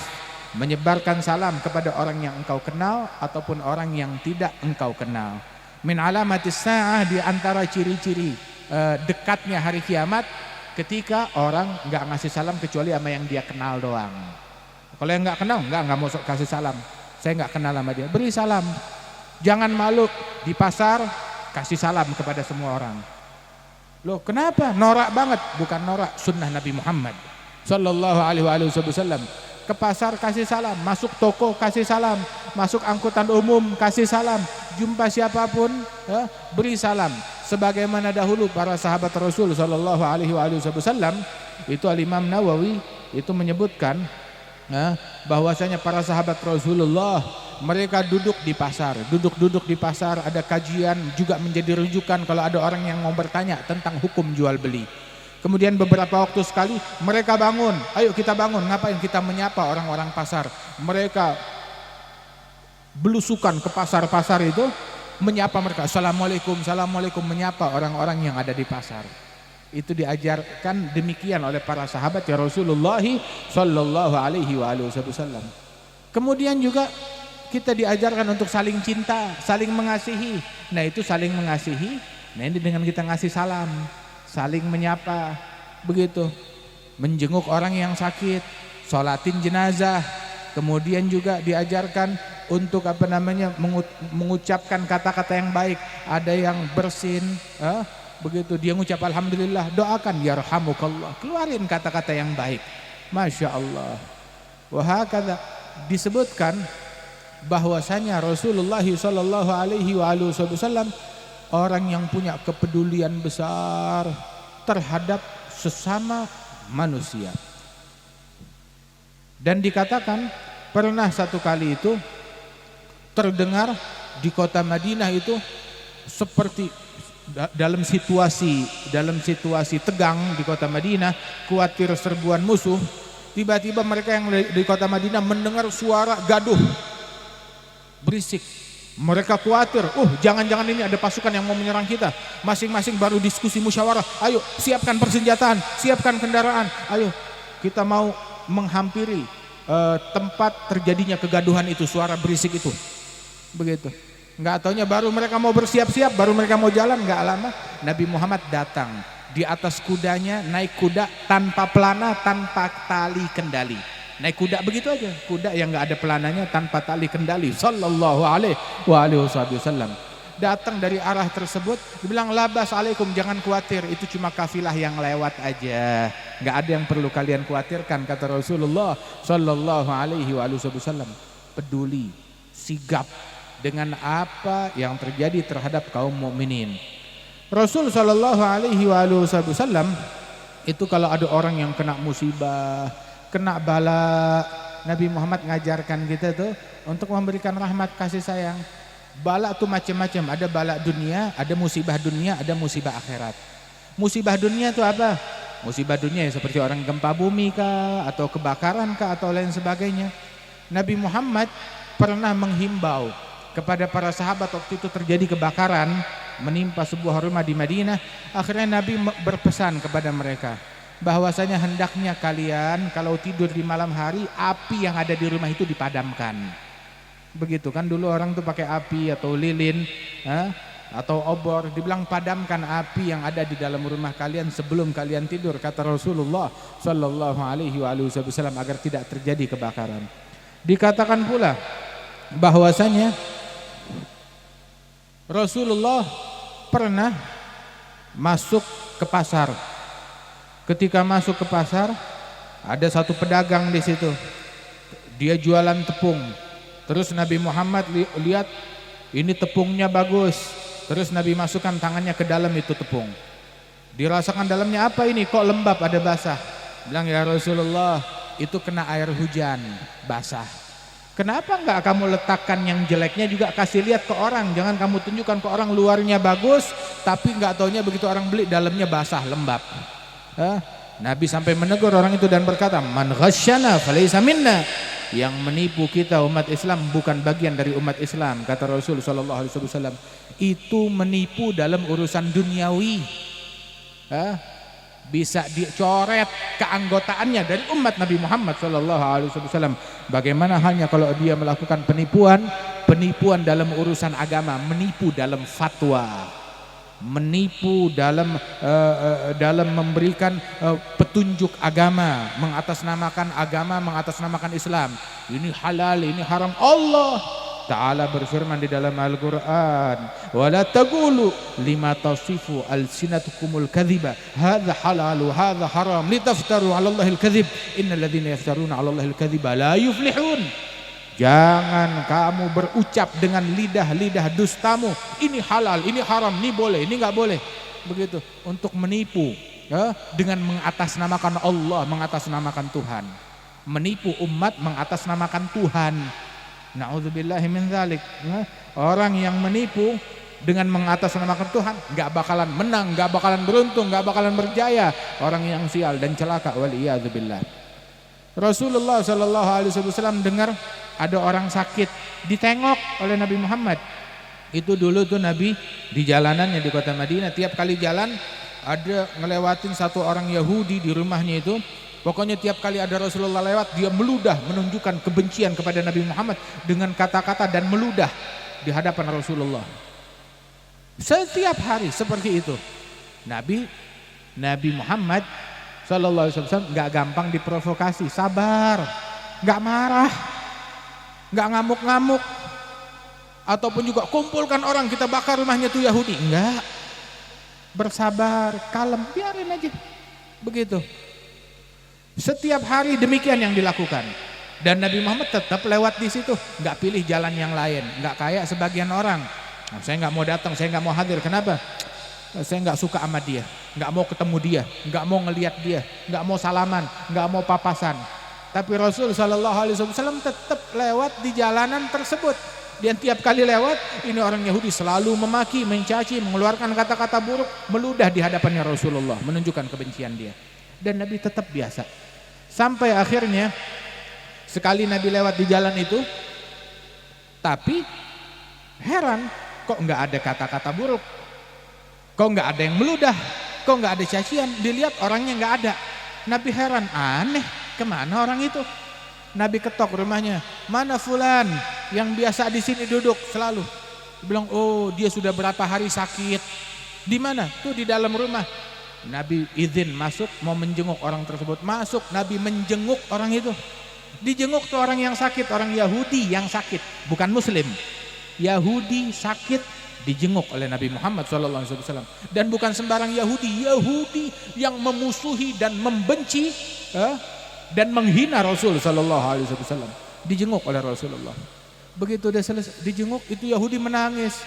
Menyebarkan salam kepada orang yang engkau kenal ataupun orang yang tidak engkau kenal. Min alamatis sa'ah, di antara ciri-ciri dekatnya hari kiamat, ketika orang enggak ngasih salam kecuali sama yang dia kenal doang. Kalau yang nggak kenal, nggak mau kasih salam. Saya nggak kenal sama dia, beri salam. Jangan malu di pasar kasih salam kepada semua orang. Loh kenapa? Norak banget. Bukan norak, sunnah Nabi Muhammad sallallahu alaihi wasallam. Ke pasar kasih salam, masuk toko kasih salam, masuk angkutan umum kasih salam, jumpa siapapun beri salam. Sebagaimana dahulu para sahabat Rasul sallallahu alaihi wasallam, itu Al-Imam Nawawi itu menyebutkan bahwasanya para sahabat Rasulullah mereka duduk di pasar, duduk di pasar, ada kajian juga menjadi rujukan kalau ada orang yang mau bertanya tentang hukum jual beli. Kemudian beberapa waktu sekali mereka bangun, ayo kita bangun, ngapain kita menyapa orang-orang pasar. Mereka belusukan ke pasar-pasar itu, menyapa mereka, assalamualaikum, assalamualaikum, menyapa orang-orang yang ada di pasar. Itu diajarkan demikian oleh para sahabat ya Rasulullah sallallahu alaihi wasallam. Kemudian juga kita diajarkan untuk saling cinta, saling mengasihi. Nah itu saling mengasihi, nah ini dengan kita ngasih salam, saling menyapa, begitu. Menjenguk orang yang sakit, sholatin jenazah. Kemudian juga diajarkan untuk mengucapkan kata-kata yang baik. Ada yang bersin, begitu dia mengucap alhamdulillah, doakan yarhamukallah, keluarin kata-kata yang baik. Masya Allah. Wahakadha disebutkan bahwasanya Rasulullah sallallahu alaihi wasallam orang yang punya kepedulian besar terhadap sesama manusia. Dan dikatakan pernah satu kali itu terdengar di kota Madinah itu seperti dalam situasi tegang di kota Madinah, khawatir serbuan musuh. Tiba-tiba mereka yang di kota Madinah mendengar suara gaduh berisik. Mereka khawatir, jangan-jangan ini ada pasukan yang mau menyerang kita. Masing-masing baru diskusi musyawarah, ayo siapkan persenjataan, siapkan kendaraan, ayo kita mau menghampiri tempat terjadinya kegaduhan itu, suara berisik itu. Begitu. Enggak taunya baru mereka mau bersiap-siap, baru mereka mau jalan, enggak lama Nabi Muhammad datang di atas kudanya, naik kuda tanpa pelana, tanpa tali kendali. Naik kuda begitu aja, kuda yang enggak ada pelananya, tanpa tali kendali, sallallahu alaihi wasallam. Datang dari arah tersebut, dibilang labas alaikum, jangan khawatir, itu cuma kafilah yang lewat aja, enggak ada yang perlu kalian khawatirkan, kata Rasulullah sallallahu alaihi wasallam. Peduli, sigap dengan apa yang terjadi terhadap kaum mukminin. Rasul sallallahu alaihi wasallam itu kalau ada orang yang kena musibah, kena bala, Nabi Muhammad ngajarkan kita tuh untuk memberikan rahmat kasih sayang. Bala tuh macam-macam, ada bala dunia, ada musibah dunia, ada musibah akhirat. Musibah dunia itu apa? Musibah dunia ya seperti orang gempa bumi kah, atau kebakaran kah, atau lain sebagainya. Nabi Muhammad pernah menghimbau kepada para sahabat waktu itu terjadi kebakaran menimpa sebuah rumah di Madinah. Akhirnya Nabi berpesan kepada mereka bahwasanya hendaknya kalian kalau tidur di malam hari, api yang ada di rumah itu dipadamkan. Begitu kan dulu orang tuh pakai api atau lilin atau obor, dibilang padamkan api yang ada di dalam rumah kalian sebelum kalian tidur, kata Rasulullah sallallahu alaihi wasallam, agar tidak terjadi kebakaran. Dikatakan pula bahwasanya Rasulullah pernah masuk ke pasar. Ketika masuk ke pasar, ada satu pedagang di situ. Dia jualan tepung. Terus Nabi Muhammad lihat ini tepungnya bagus. Terus Nabi masukkan tangannya ke dalam itu tepung. Dirasakan dalamnya apa ini? Kok lembab, ada basah. Bilang ya Rasulullah, itu kena air hujan, basah. Kenapa enggak kamu letakkan yang jeleknya juga kasih lihat ke orang? Jangan kamu tunjukkan ke orang luarnya bagus, tapi enggak taunya begitu orang beli dalamnya basah, lembab. Nabi sampai menegur orang itu dan berkata, man ghasyana falaysa minna. Yang menipu kita umat Islam bukan bagian dari umat Islam, kata Rasul sallallahu alaihi wasallam. Itu menipu dalam urusan duniawi. Bisa dicoret keanggotaannya dari umat Nabi Muhammad sallallahu alaihi wasallam. Bagaimana halnya kalau dia melakukan penipuan dalam urusan agama, menipu dalam fatwa, menipu dalam memberikan petunjuk agama, mengatasnamakan agama, mengatasnamakan Islam. Ini halal, ini haram. Allah Ta'ala berfirman di dalam Al-Quran, wala taqulu lima tasifu alsinatukumul kadhiba hadza halalu hadza haram litaftaru 'ala Allahil kadhib innal ladzina yaftaruna 'ala Allahil kadhiba la yuflihun. Jangan kamu berucap dengan lidah-lidah dustamu, ini halal, ini haram, ini boleh, ini enggak boleh. Begitu, untuk menipu ya, dengan mengatasnamakan Allah, mengatasnamakan Tuhan. Menipu umat mengatasnamakan Tuhan. Na'udzubillahi min dzalik. Ya. Orang yang menipu dengan mengatasnamakan Tuhan enggak bakalan menang, enggak bakalan beruntung, enggak bakalan berjaya. Orang yang sial dan celaka, wal iyadzubillah. Rasulullah sallallahu alaihi wasallam dengar ada orang sakit, ditengok oleh Nabi Muhammad. Itu dulu tuh Nabi di jalanannya di kota Madinah, tiap kali jalan ada ngelewatin satu orang Yahudi di rumahnya itu. Pokoknya tiap kali ada Rasulullah lewat, dia meludah menunjukkan kebencian kepada Nabi Muhammad dengan kata-kata dan meludah di hadapan Rasulullah. Setiap hari seperti itu. Nabi Muhammad sallallahu alaihi wasallam enggak gampang diprovokasi, sabar, enggak marah, enggak ngamuk-ngamuk, ataupun juga kumpulkan orang kita bakar rumahnya tuh Yahudi, enggak. Bersabar, kalem, biarin aja. Begitu. Setiap hari demikian yang dilakukan. Dan Nabi Muhammad tetap lewat di situ, enggak pilih jalan yang lain, enggak kayak sebagian orang. Nah, saya enggak mau datang, saya enggak mau hadir. Kenapa? Saya enggak suka sama dia, enggak mau ketemu dia, enggak mau ngelihat dia, enggak mau salaman, enggak mau papasan. Tapi Rasul sallallahu alaihi wasallam tetap lewat di jalanan tersebut. Dan tiap kali lewat, ini orang Yahudi selalu memaki, mencaci, mengeluarkan kata-kata buruk, meludah di hadapannya Rasulullah, menunjukkan kebencian dia. Dan Nabi tetap biasa. Sampai akhirnya sekali Nabi lewat di jalan itu, tapi heran kok enggak ada kata-kata buruk, kok enggak ada yang meludah, kok enggak ada cacian. Dilihat orangnya enggak ada. Nabi heran, aneh, kemana orang itu? Nabi ketok rumahnya, mana fulan yang biasa di sini duduk selalu. Bilang, oh dia sudah berapa hari sakit. Di mana? Tuh di dalam rumah. Nabi izin masuk, mau menjenguk orang tersebut. Masuk, Nabi menjenguk orang itu. Dijenguk tuh orang yang sakit, orang Yahudi yang sakit, bukan Muslim. Yahudi sakit dijenguk oleh Nabi Muhammad SAW. Dan bukan sembarang Yahudi, Yahudi yang memusuhi dan membenci dan menghina Rasul SAW. Dijenguk oleh Rasulullah. Begitu dia selesai dijenguk, itu Yahudi menangis.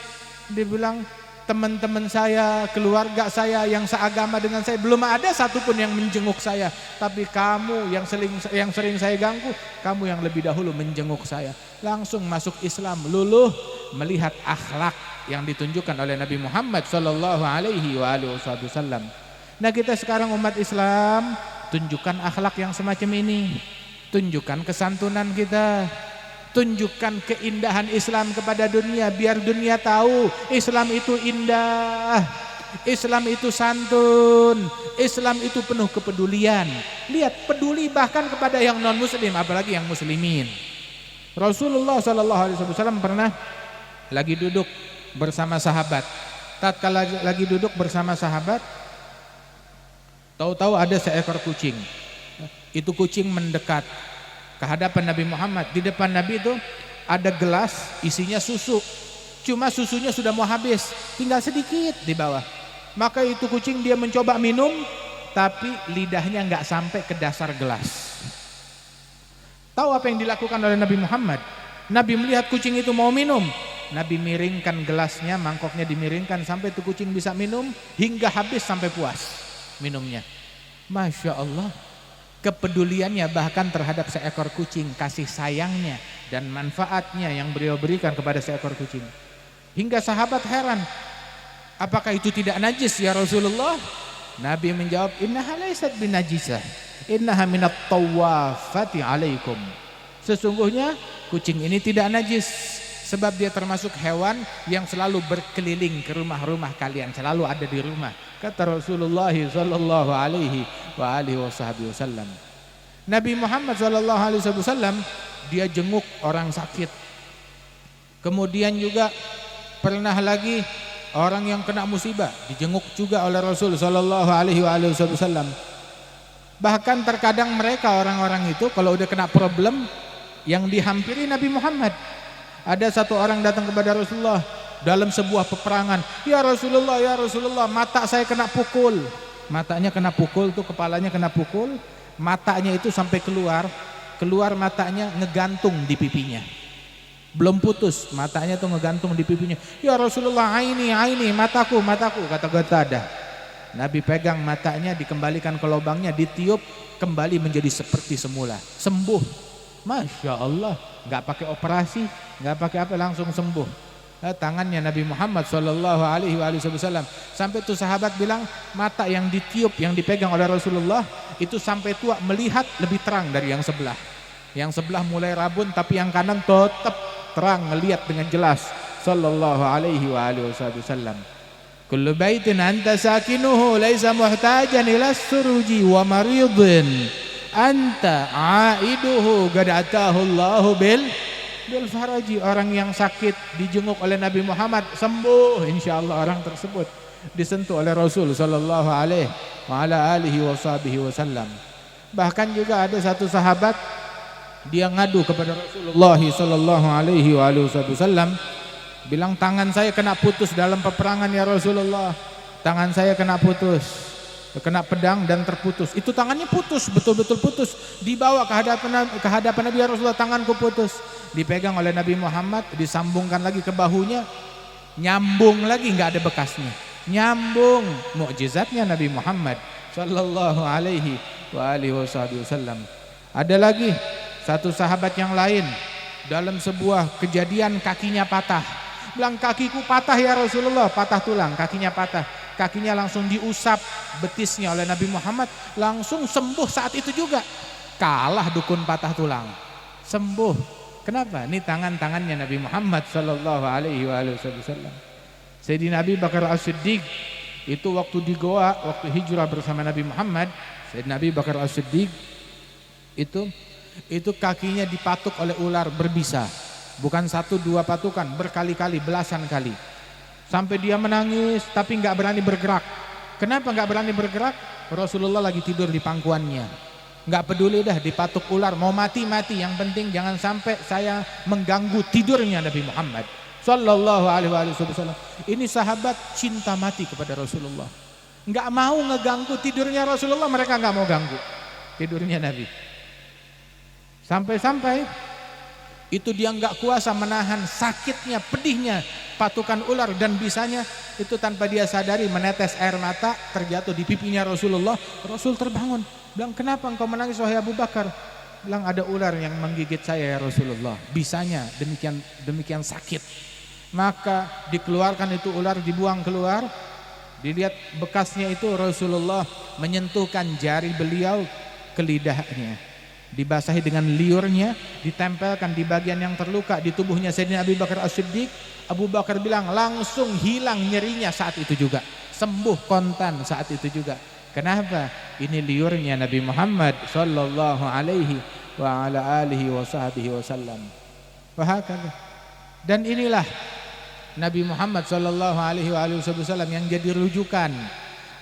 Dia bilang, teman-teman saya, keluarga saya yang seagama dengan saya, belum ada satupun yang menjenguk saya. Tapi kamu yang sering saya ganggu, kamu yang lebih dahulu menjenguk saya. Langsung masuk Islam, luluh melihat akhlak yang ditunjukkan oleh Nabi Muhammad sallallahu alaihi wasallam. Nah, kita sekarang umat Islam, tunjukkan akhlak yang semacam ini. Tunjukkan kesantunan kita. Tunjukkan keindahan Islam kepada dunia, biar dunia tahu Islam itu indah, Islam itu santun, Islam itu penuh kepedulian. Lihat, peduli bahkan kepada yang non muslim, apalagi yang muslimin. Rasulullah SAW pernah lagi duduk bersama sahabat. Tatkala lagi duduk bersama sahabat, tahu-tahu ada seekor kucing. Itu kucing mendekat ke hadapan Nabi Muhammad. Di depan Nabi itu ada gelas isinya susu. Cuma susunya sudah mau habis, tinggal sedikit di bawah. Maka itu kucing dia mencoba minum, tapi lidahnya nggak sampai ke dasar gelas. Tahu apa yang dilakukan oleh Nabi Muhammad? Nabi melihat kucing itu mau minum, Nabi miringkan gelasnya, mangkoknya dimiringkan sampai itu kucing bisa minum hingga habis sampai puas minumnya. Masya Allah. Kepeduliannya bahkan terhadap seekor kucing, kasih sayangnya dan manfaatnya yang beliau berikan kepada seekor kucing. Hingga sahabat heran, apakah itu tidak najis ya Rasulullah? Nabi menjawab, innaha laysat binajisah, innaha minat tawafati alaikum. Sesungguhnya kucing ini tidak najis, sebab dia termasuk hewan yang selalu berkeliling ke rumah-rumah kalian, selalu ada di rumah. Kata Rasulullah sallallahu alaihi wasallam. Nabi Muhammad sallallahu alaihi wasallam dia jenguk orang sakit. Kemudian juga pernah lagi orang yang kena musibah dijenguk juga oleh Rasul sallallahu alaihi wasallam. Bahkan terkadang mereka orang-orang itu kalau udah kena problem yang dihampiri Nabi Muhammad. Ada satu orang datang kepada Rasulullah dalam sebuah peperangan. Ya Rasulullah, mata saya kena pukul. Matanya kena pukul tuh, kepalanya kena pukul, matanya itu sampai keluar matanya ngegantung di pipinya. Belum putus, matanya tuh ngegantung di pipinya. Ya Rasulullah, aini, mataku, kata Qatadah. Nabi pegang matanya, dikembalikan ke lubangnya, ditiup, kembali menjadi seperti semula. Sembuh. Masya Allah, nggak pakai operasi, nggak pakai apa, langsung sembuh. Tangannya Nabi Muhammad SAW. Sampai itu sahabat bilang, mata yang ditiup, yang dipegang oleh Rasulullah itu sampai tua melihat lebih terang dari yang sebelah. Yang sebelah mulai rabun, tapi yang kanan tetap terang, ngelihat dengan jelas. Sallallahu alaihi wasallam. Kullu baitin anta sakinuhu laisa muhtajan ila suruji wa maridin anta aiduhu qad atahu Allahu bil faraji. Orang yang sakit dijenguk oleh Nabi Muhammad sembuh, insyaallah orang tersebut disentuh oleh Rasul sallallahu alaihi wa ala alihi wasallam. Bahkan juga ada satu sahabat, dia ngadu kepada Rasulullah sallallahu alaihi wasallam, bilang, tangan saya kena putus dalam peperangan ya Rasulullah. Tangan saya kena putus, kena pedang dan terputus. Itu tangannya putus, betul-betul putus. Dibawa ke hadapan Nabi, ya Rasulullah, tanganku putus. Dipegang oleh Nabi Muhammad, disambungkan lagi ke bahunya, nyambung lagi, nggak ada bekasnya, nyambung. Mukjizatnya Nabi Muhammad sallallahu alaihi wasallam. Ada lagi satu sahabat yang lain, dalam sebuah kejadian kakinya patah. Bilang, kakiku patah ya Rasulullah, patah tulang, kakinya patah. Kakinya langsung diusap betisnya oleh Nabi Muhammad, langsung sembuh saat itu juga. Kalah dukun patah tulang, sembuh. Kenapa? Ini tangannya Nabi Muhammad sallallahu alaihi wasallam. Sayyidina Abi Bakar As-Siddiq itu waktu di Goa, waktu hijrah bersama Nabi Muhammad, Sayyidina Abi Bakar As-Siddiq itu kakinya dipatuk oleh ular berbisa. Bukan satu dua patukan, berkali-kali, belasan kali. Sampai dia menangis tapi nggak berani bergerak. Kenapa nggak berani bergerak? Rasulullah lagi tidur di pangkuannya. Nggak peduli dah dipatuk ular, mau mati, yang penting jangan sampai saya mengganggu tidurnya Nabi Muhammad sallallahu alaihi wasallam. Ini sahabat cinta mati kepada Rasulullah, nggak mau ngeganggu tidurnya Rasulullah. Mereka nggak mau ganggu tidurnya Nabi. Sampai-sampai itu dia nggak kuasa menahan sakitnya, pedihnya patukan ular dan bisanya. Itu tanpa dia sadari menetes air mata terjatuh di pipinya Rasulullah. Rasul terbangun, bilang, kenapa engkau menangis wahai Abu Bakar? Bilang, ada ular yang menggigit saya ya Rasulullah, bisanya demikian sakit. Maka dikeluarkan itu ular, dibuang keluar. Dilihat bekasnya itu, Rasulullah menyentuhkan jari beliau ke lidahnya, dibasahi dengan liurnya, ditempelkan di bagian yang terluka di tubuhnya Sayyidina Abi Bakar As-Siddiq. Abu Bakar bilang, langsung hilang nyerinya saat itu juga, sembuh kontan saat itu juga. Kenapa? Ini liurnya Nabi Muhammad sallallahu alaihi wa ala alihi wasallam. Dan inilah Nabi Muhammad sallallahu alaihi wasallam yang jadi rujukan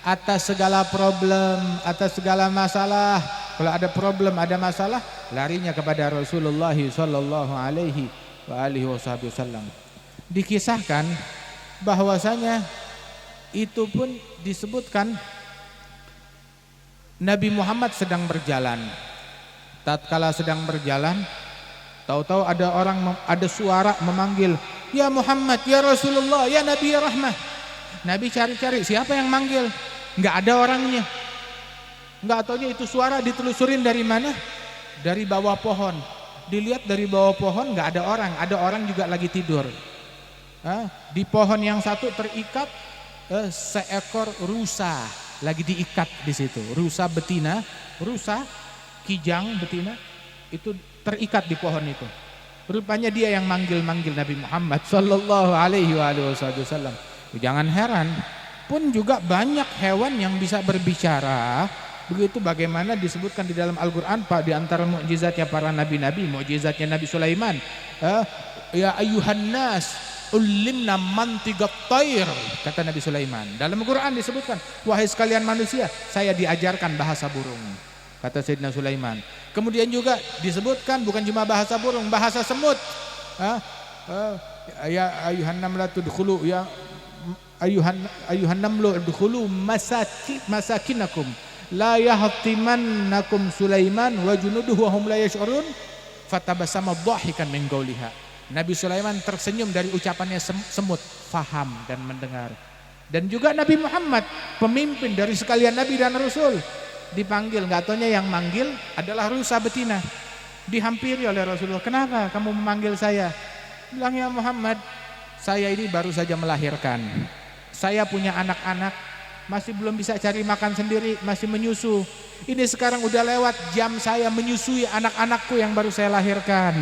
atas segala problem, atas segala masalah. Kalau ada problem, ada masalah, larinya kepada Rasulullah sallallahu alaihi wasallam. Dikisahkan bahwasanya itu pun disebutkan Nabi Muhammad sedang berjalan. Tatkala sedang berjalan, tahu-tahu ada suara memanggil, "Ya Muhammad, ya Rasulullah, ya Nabi ya Rahmah." Nabi cari-cari siapa yang manggil, nggak ada orangnya. Nggak taunya itu suara ditelusurin dari mana? Dari bawah pohon. Dilihat dari bawah pohon nggak ada orang, ada orang juga lagi tidur. Di pohon yang satu terikat seekor rusa lagi diikat di situ. Rusa betina, rusa kijang betina itu terikat di pohon itu. Rupanya dia yang manggil-manggil Nabi Muhammad sallallahu alaihi wasallam. Jangan heran, pun juga banyak hewan yang bisa berbicara. Begitu bagaimana disebutkan di dalam Al-Quran, Pak, di antara mukjizatnya para nabi-nabi, mukjizatnya Nabi Sulaiman. Ya ayuhan nas, ulimna mantiqat thair, kata Nabi Sulaiman. Dalam Al-Quran disebutkan, wahai sekalian manusia, saya diajarkan bahasa burung, kata Sayyidina Sulaiman. Kemudian juga disebutkan bukan cuma bahasa burung, bahasa semut. ya ayuhan namlatu dkhulu ya ayuhan namlu dkhulu masakinakum la yahtimannakum Sulaiman wa junuduhu wa hum la yash'urun fatabasama dhahikan min qawliha. Nabi Sulaiman tersenyum dari ucapannya semut, faham dan mendengar. Dan juga Nabi Muhammad, pemimpin dari sekalian Nabi dan Rasul, dipanggil, nggak taunya yang manggil adalah rusa betina. Dihampiri oleh Rasulullah, kenapa kamu memanggil saya? Bilang, ya Muhammad, saya ini baru saja melahirkan. Saya punya anak-anak, masih belum bisa cari makan sendiri, masih menyusu. Ini sekarang udah lewat jam saya menyusui anak-anakku yang baru saya lahirkan.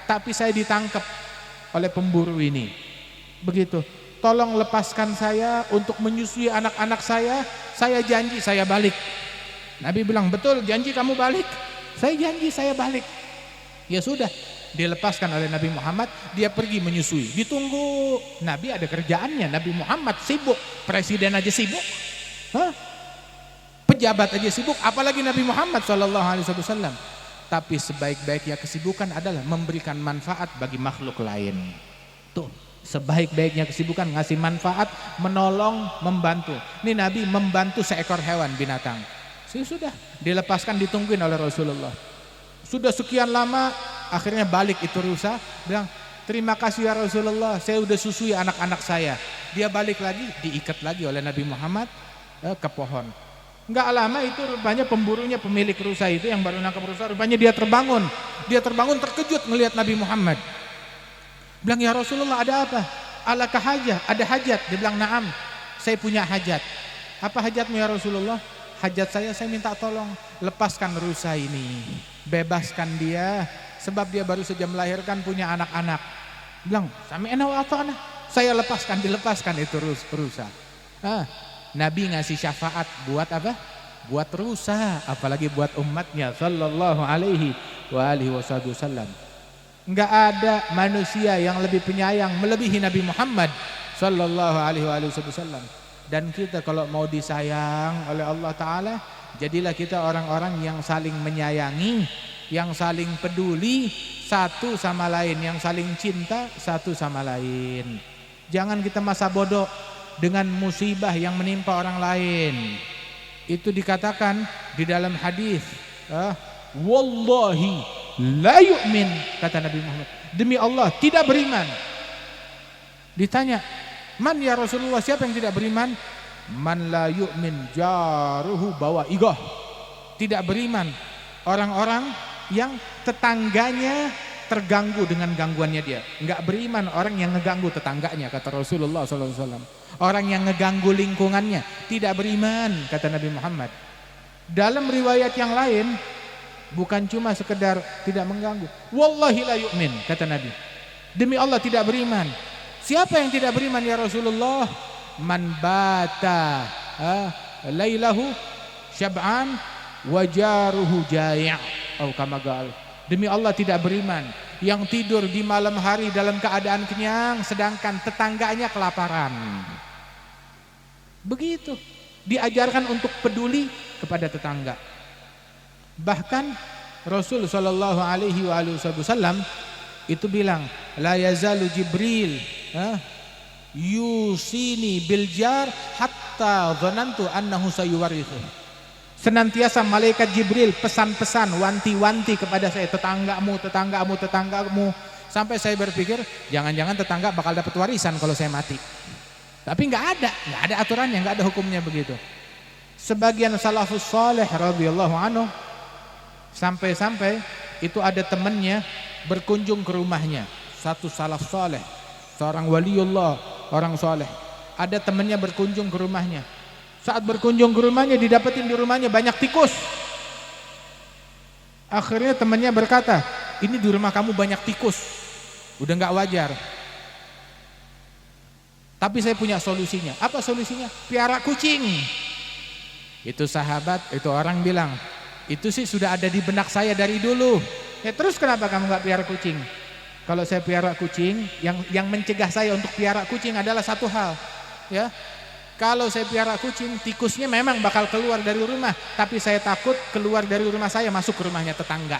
Tapi saya ditangkap oleh pemburu ini. Begitu. Tolong lepaskan saya untuk menyusui anak-anak saya janji saya balik. Nabi bilang, betul, janji kamu balik? Saya janji saya balik. Ya sudah, dilepaskan oleh Nabi Muhammad, dia pergi menyusui. Ditunggu, Nabi ada kerjaannya, Nabi Muhammad sibuk, presiden aja sibuk. Pejabat aja sibuk, apalagi Nabi Muhammad SAW. Tapi sebaik-baiknya kesibukan adalah memberikan manfaat bagi makhluk lain. Tuh, sebaik-baiknya kesibukan ngasih manfaat, menolong, membantu. Ini Nabi membantu seekor hewan binatang. Sudah dilepaskan, ditungguin oleh Rasulullah. Sudah sekian lama, akhirnya balik itu rusa, bilang, terima kasih ya Rasulullah, saya udah susui anak-anak saya. Dia balik lagi, diikat lagi oleh Nabi Muhammad ke pohon. Enggak lama itu rupanya pemburunya, pemilik rusa itu yang baru nangkap rusa, rupanya dia terbangun. Dia terbangun terkejut melihat Nabi Muhammad. Bilang, ya Rasulullah, ada apa? Alaka hajah, ada hajat? Dia bilang, na'am, saya punya hajat. Apa hajatmu ya Rasulullah? Hajat saya minta tolong, lepaskan rusa ini. Bebaskan dia, sebab dia baru saja melahirkan, punya anak-anak. Bilang, sami'na wa ata'na. Saya lepaskan, dilepaskan itu rusa. Nabi ngasih syafaat buat apa? Buat rusa, apalagi buat umatnya sallallahu alaihi wasallam. Enggak ada manusia yang lebih penyayang melebihi Nabi Muhammad sallallahu alaihi wasallam. Dan kita kalau mau disayang oleh Allah Ta'ala, jadilah kita orang-orang yang saling menyayangi, yang saling peduli satu sama lain, yang saling cinta satu sama lain. Jangan kita masa bodoh dengan musibah yang menimpa orang lain. Itu dikatakan di dalam hadis, wallahi la yu'min, kata Nabi Muhammad, demi Allah tidak beriman. Ditanya, man ya Rasulullah, siapa yang tidak beriman? Man la yu'min jaruhu bawaigah. Tidak beriman orang-orang yang tetangganya terganggu dengan gangguannya dia. Enggak beriman orang yang ngeganggu tetangganya, kata Rasulullah SAW. Orang yang ngeganggu lingkungannya tidak beriman, kata Nabi Muhammad. Dalam riwayat yang lain, bukan cuma sekedar tidak mengganggu, wallahi la yu'min, kata Nabi, demi Allah tidak beriman. Siapa yang tidak beriman ya Rasulullah? Man bata lailahu syab'an wajaruhu jai', atau kama qala. Demi Allah tidak beriman yang tidur di malam hari dalam keadaan kenyang, sedangkan tetangganya kelaparan. Begitu, diajarkan untuk peduli kepada tetangga. Bahkan Rasul sallallahu alaihi wasallam itu bilang, la yazalu Jibril yusini bil jar hatta dhanantu annahu sayuwarithu. Senantiasa malaikat Jibril pesan-pesan, wanti-wanti kepada saya, tetanggamu, sampai saya berpikir jangan-jangan tetangga bakal dapat warisan kalau saya mati. Tapi nggak ada aturannya, nggak ada hukumnya begitu. Sebagian salafus saleh radhiyallahu anhu sampai-sampai itu ada temannya berkunjung ke rumahnya. Satu salaf saleh, seorang waliullah, orang saleh. Ada temannya berkunjung ke rumahnya. Saat berkunjung ke rumahnya, didapetin di rumahnya banyak tikus. Akhirnya temannya berkata, ini di rumah kamu banyak tikus, udah nggak wajar. Tapi saya punya solusinya. Apa solusinya? Piara kucing. Itu sahabat, itu orang bilang, itu sih sudah ada di benak saya dari dulu. Ya terus kenapa kamu nggak piara kucing? Kalau saya piara kucing, yang mencegah saya untuk piara kucing adalah satu hal, ya. Kalau saya piara kucing, tikusnya memang bakal keluar dari rumah, tapi saya takut keluar dari rumah saya masuk ke rumahnya tetangga.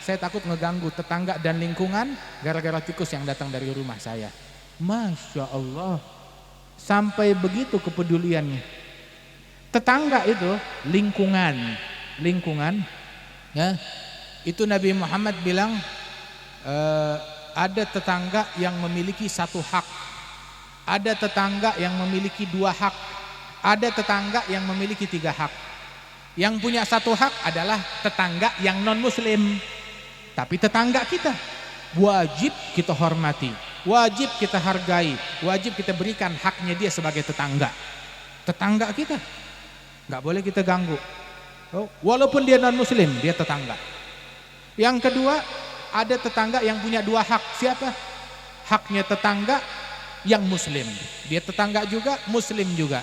saya takut ngeganggu tetangga dan lingkungan gara-gara tikus yang datang dari rumah saya. Masya Allah, sampai begitu kepeduliannya. Tetangga itu lingkungan ya, itu Nabi Muhammad bilang ada tetangga yang memiliki satu hak, ada tetangga yang memiliki dua hak, ada tetangga yang memiliki tiga hak. Yang punya satu hak adalah tetangga yang non muslim, tapi tetangga kita wajib kita hormati, wajib kita hargai, wajib kita berikan haknya dia sebagai tetangga. Tetangga kita nggak boleh kita ganggu, walaupun dia non muslim, dia tetangga. Yang kedua, ada tetangga yang punya dua hak. Siapa? Haknya tetangga yang muslim, dia tetangga juga, muslim juga.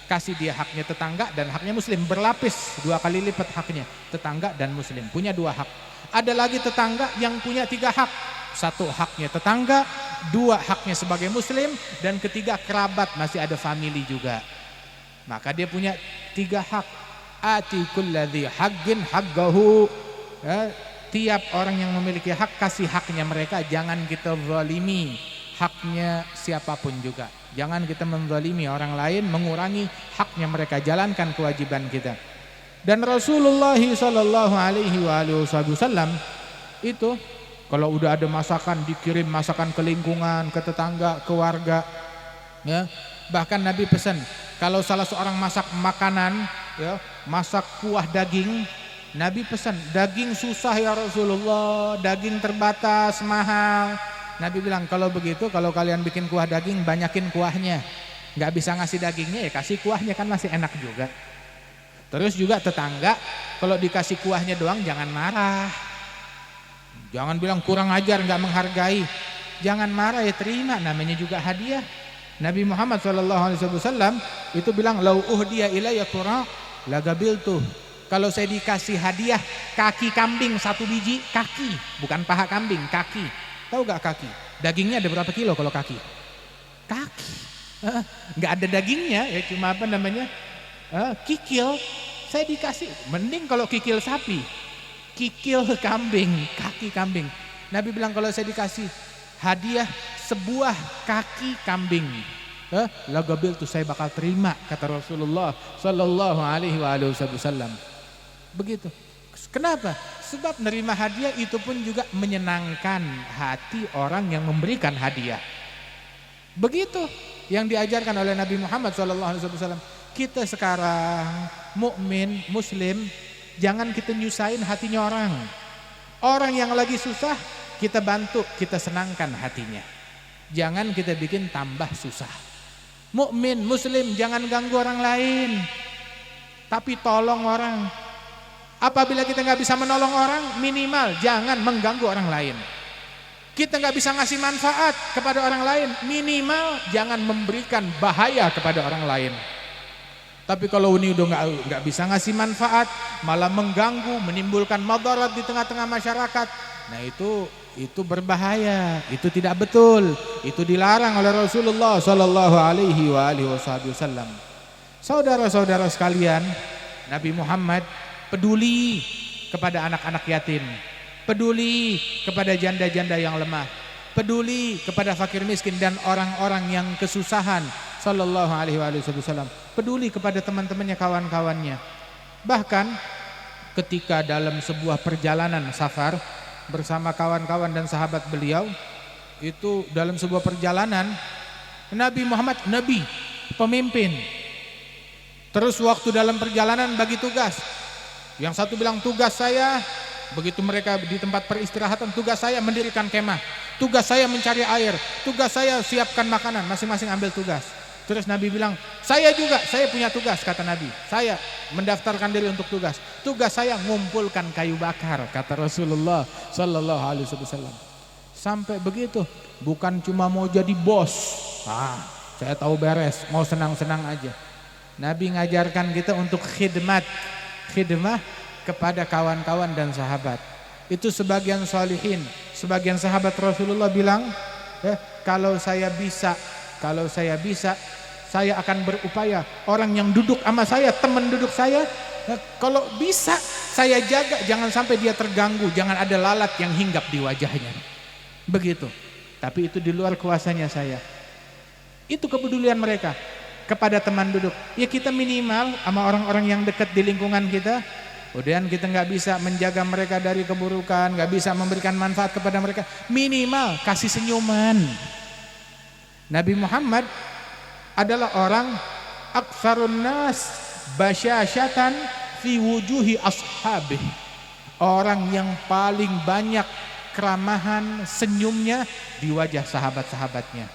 Kasih dia haknya tetangga dan haknya muslim, berlapis, 2 kali lipat haknya. Tetangga dan muslim punya 2 hak. Ada lagi tetangga yang punya 3 hak. 1 haknya tetangga, 2 haknya sebagai muslim, dan ketiga kerabat, masih ada family juga. Maka dia punya 3 hak. Ati kulladzi haqqin haqqahu. Tiap orang yang memiliki hak, kasih haknya mereka, jangan kita zalimi haknya siapapun juga. Jangan kita menzalimi orang lain, mengurangi haknya mereka, jalankan kewajiban kita. Dan Rasulullah sallallahu alaihi wasallam itu kalau udah ada masakan, dikirim masakan ke lingkungan, ke tetangga, ke warga, ya. Bahkan Nabi pesan, kalau salah seorang masak makanan, ya, masak kuah daging, Nabi pesan, daging susah ya Rasulullah, daging terbatas, mahal. Nabi bilang, kalau begitu, kalau kalian bikin kuah daging, banyakin kuahnya. Nggak bisa ngasih dagingnya, ya kasih kuahnya, kan masih enak juga. Terus juga tetangga, kalau dikasih kuahnya doang, jangan marah. Jangan bilang kurang ajar, nggak menghargai. Jangan marah, ya terima, namanya juga hadiah. Nabi Muhammad SAW itu bilang, lau uhdiya ilayya qura lagabiltu. Kalau saya dikasih hadiah kaki kambing 1 biji, kaki, bukan paha kambing, kaki. Tahu gak kaki? Dagingnya ada berapa kilo kalau kaki? Kaki. Gak ada dagingnya, ya cuma apa namanya? Kikil. Saya dikasih, mending kalau kikil sapi, kikil kambing, kaki kambing. Nabi bilang kalau saya dikasih hadiah sebuah kaki kambing, lagabil tuh saya bakal terima, kata Rasulullah sallallahu alaihi wasallam. Begitu. Kenapa? Sebab menerima hadiah itu pun juga menyenangkan hati orang yang memberikan hadiah. Begitu yang diajarkan oleh Nabi Muhammad SAW. Kita sekarang mukmin, muslim, jangan kita nyusahin hatinya orang. Orang yang lagi susah, kita bantu, kita senangkan hatinya. Jangan kita bikin tambah susah. Mukmin, muslim, jangan ganggu orang lain, tapi tolong orang. Apabila kita nggak bisa menolong orang, minimal jangan mengganggu orang lain. Kita nggak bisa ngasih manfaat kepada orang lain, minimal jangan memberikan bahaya kepada orang lain. Tapi kalau ini udah nggak bisa ngasih manfaat, malah mengganggu, menimbulkan madarat di tengah-tengah masyarakat, nah itu berbahaya, itu tidak betul, itu dilarang oleh Rasulullah Sallallahu Alaihi Wasallam. Saudara-saudara sekalian, Nabi Muhammad peduli kepada anak-anak yatim, peduli kepada janda-janda yang lemah, peduli kepada fakir miskin dan orang-orang yang kesusahan. Sallallahu alaihi wasallam peduli kepada teman-temannya, kawan-kawannya. Bahkan ketika dalam sebuah perjalanan safar bersama kawan-kawan dan sahabat beliau, itu dalam sebuah perjalanan, Nabi Muhammad, Nabi, pemimpin. Terus waktu dalam perjalanan bagi tugas. Yang satu bilang tugas saya, begitu mereka di tempat peristirahatan, tugas saya mendirikan kemah, tugas saya mencari air, tugas saya siapkan makanan, masing-masing ambil tugas. Terus Nabi bilang, saya juga, saya punya tugas, kata Nabi. Saya mendaftarkan diri untuk tugas. Tugas saya ngumpulkan kayu bakar, kata Rasulullah Sallallahu Alaihi Wasallam. Sampai begitu, bukan cuma mau jadi bos. Saya tahu beres, mau senang-senang aja. Nabi ngajarkan kita untuk khidmat. Khidmah kepada kawan-kawan dan sahabat. Itu sebagian salihin, sebagian sahabat Rasulullah bilang, kalau saya bisa, saya akan berupaya orang yang duduk sama saya, teman duduk saya, Kalau bisa saya jaga, jangan sampai dia terganggu, jangan ada lalat yang hinggap di wajahnya. Begitu. Tapi itu di luar kuasanya saya. Itu kepedulian mereka kepada teman duduk. Ya kita minimal sama orang-orang yang dekat di lingkungan kita. Kemudian kita nggak bisa menjaga mereka dari keburukan, nggak bisa memberikan manfaat kepada mereka. Minimal kasih senyuman. Nabi Muhammad adalah orang aktsarun nas basyasyatan fi wujuhi ashabih. Orang yang paling banyak keramahan senyumnya di wajah sahabat-sahabatnya.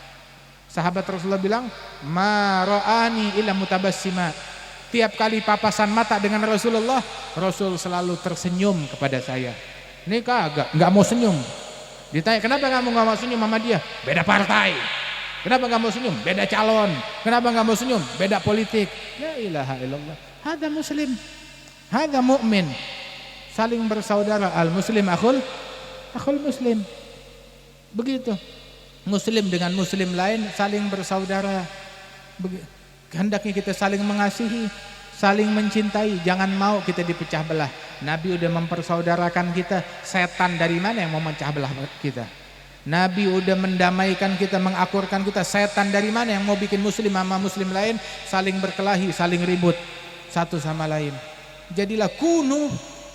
Sahabat Rasulullah bilang, "Ma ra'ani illa mutabassima." Tiap kali papasan mata dengan Rasulullah, Rasul selalu tersenyum kepada saya. Ini kagak, nggak mau senyum. Ditanya, kenapa kamu nggak mau senyum sama dia? Beda partai. Kenapa nggak mau senyum? Beda calon. Kenapa nggak mau senyum? Beda politik. La ilaha illallah. Hada muslim, hada mu'min. Saling bersaudara. Al muslim akhul muslim. Begitu. Muslim dengan muslim lain saling bersaudara. Hendaknya kita saling mengasihi, saling mencintai, jangan mau kita dipecah belah. Nabi udah mempersaudarakan kita, setan dari mana yang mau memecah belah kita? Nabi udah mendamaikan kita, mengakurkan kita, setan dari mana yang mau bikin muslim sama muslim lain saling berkelahi, saling ribut satu sama lain. Jadilah kunu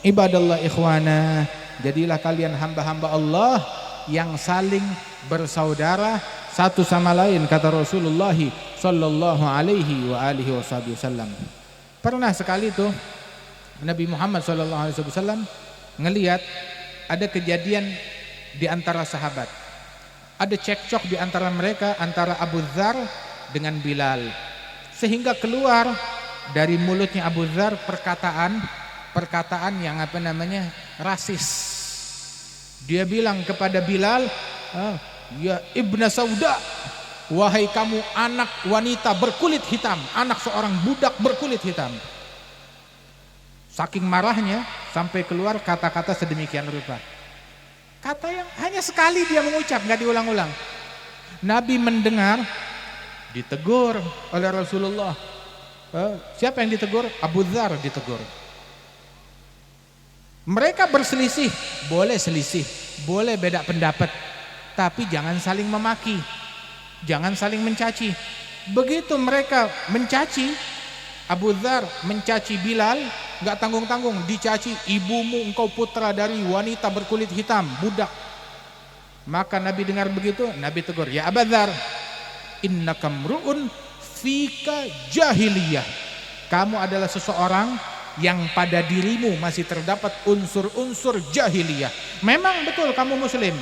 ibadallah ikhwana, jadilah kalian hamba-hamba Allah yang saling bersaudara satu sama lain, kata Rasulullah sallallahu alaihi wa alihi wasallam. Pernah sekali tuh Nabi Muhammad sallallahu alaihi wasallam ngelihat ada kejadian di antara sahabat. Ada cekcok di antara mereka, antara Abu Dzar dengan Bilal. Sehingga keluar dari mulutnya Abu Dzar perkataan yang rasis. Dia bilang kepada Bilal, "Ya Ibna Sauda, wahai kamu anak wanita berkulit hitam, anak seorang budak berkulit hitam." Saking marahnya sampai keluar kata-kata sedemikian rupa. Kata yang hanya sekali dia mengucap, nggak diulang-ulang. Nabi mendengar, ditegur oleh Rasulullah. Siapa yang ditegur? Abu Dzar ditegur. Mereka berselisih, boleh selisih, boleh beda pendapat, tapi jangan saling memaki, jangan saling mencaci. Begitu mereka mencaci, Abu Dzar mencaci Bilal, gak tanggung-tanggung, dicaci, ibumu engkau putra dari wanita berkulit hitam, budak. Maka Nabi dengar begitu, Nabi tegur, "Ya Abu Dzar, innaka mru'un fika jahiliyah." Kamu adalah seseorang yang pada dirimu masih terdapat unsur-unsur jahiliyah. Memang betul kamu muslim,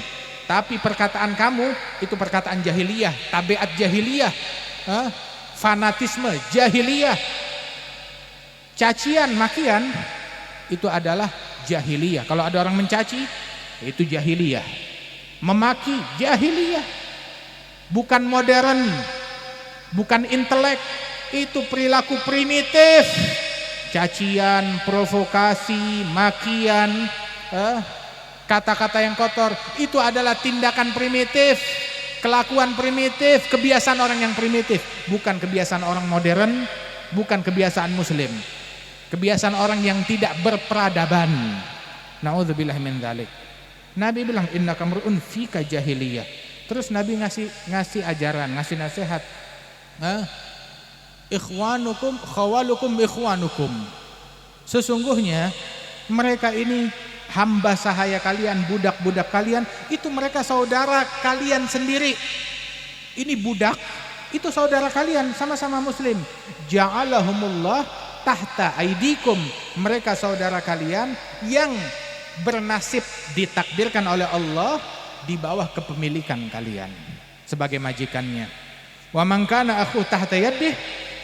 tapi perkataan kamu itu perkataan jahiliyah, tabiat jahiliyah, fanatisme jahiliyah. Cacian, makian itu adalah jahiliyah. Kalau ada orang mencaci, itu jahiliyah. Memaki jahiliyah. Bukan modern, bukan intelek, itu perilaku primitif. Cacian, provokasi, makian, kata-kata yang kotor, itu adalah tindakan primitif, kelakuan primitif, kebiasaan orang yang primitif, bukan kebiasaan orang modern, bukan kebiasaan muslim. Kebiasaan orang yang tidak berperadaban. Nauzubillah min dzalik. Nabi bilang innaka mar'un fika jahiliyah. Terus Nabi ngasih ajaran, ngasih nasihat. Ikhwanukum khawalukum ikhwanukum. Sesungguhnya mereka ini hamba sahaya kalian, budak-budak kalian, itu mereka saudara kalian sendiri. Ini budak, itu saudara kalian, sama-sama muslim. Ja'alahumullah tahta aidikum, mereka saudara kalian yang bernasib ditakdirkan oleh Allah di bawah kepemilikan kalian sebagai majikannya. Wa man kana akhu tahta yadih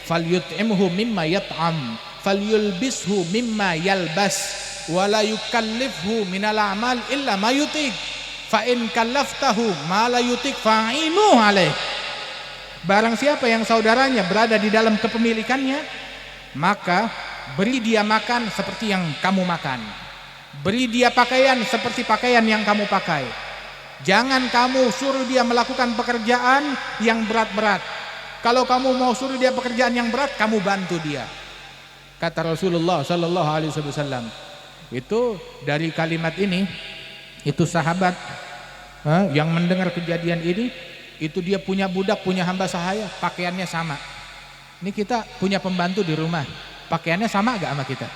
falyut'imhu mimma yat'am falyulbishu mimma yalbas wa la yukallifhu minal a'mal illa ma yutiq fa in kallaftahu ma la yutiq fa'inu alaih. Barang siapa yang saudaranya berada di dalam kepemilikannya, maka beri dia makan seperti yang kamu makan, beri dia pakaian seperti pakaian yang kamu pakai. Jangan kamu suruh dia melakukan pekerjaan yang berat-berat. Kalau kamu mau suruh dia pekerjaan yang berat, kamu bantu dia. kata Rasulullah sallallahu alaihi wasallam. Itu dari kalimat ini, itu sahabat yang mendengar kejadian ini, itu dia punya budak, punya hamba sahaya, pakaiannya sama. Ini kita punya pembantu di rumah, pakaiannya sama gak sama kita?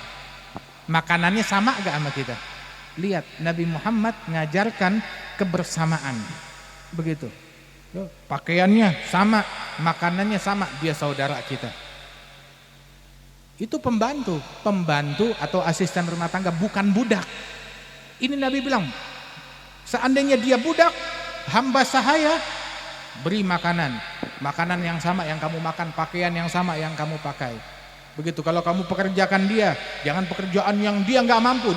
Makanannya sama gak sama kita? Lihat, Nabi Muhammad ngajarkan kebersamaan. Begitu. Pakaiannya sama, makanannya sama, dia saudara kita. Itu pembantu atau asisten rumah tangga, bukan budak. Ini Nabi bilang, seandainya dia budak, hamba sahaya, beri makanan yang sama yang kamu makan, pakaian yang sama yang kamu pakai. Begitu. Kalau kamu pekerjakan dia, jangan pekerjaan yang dia nggak mampu,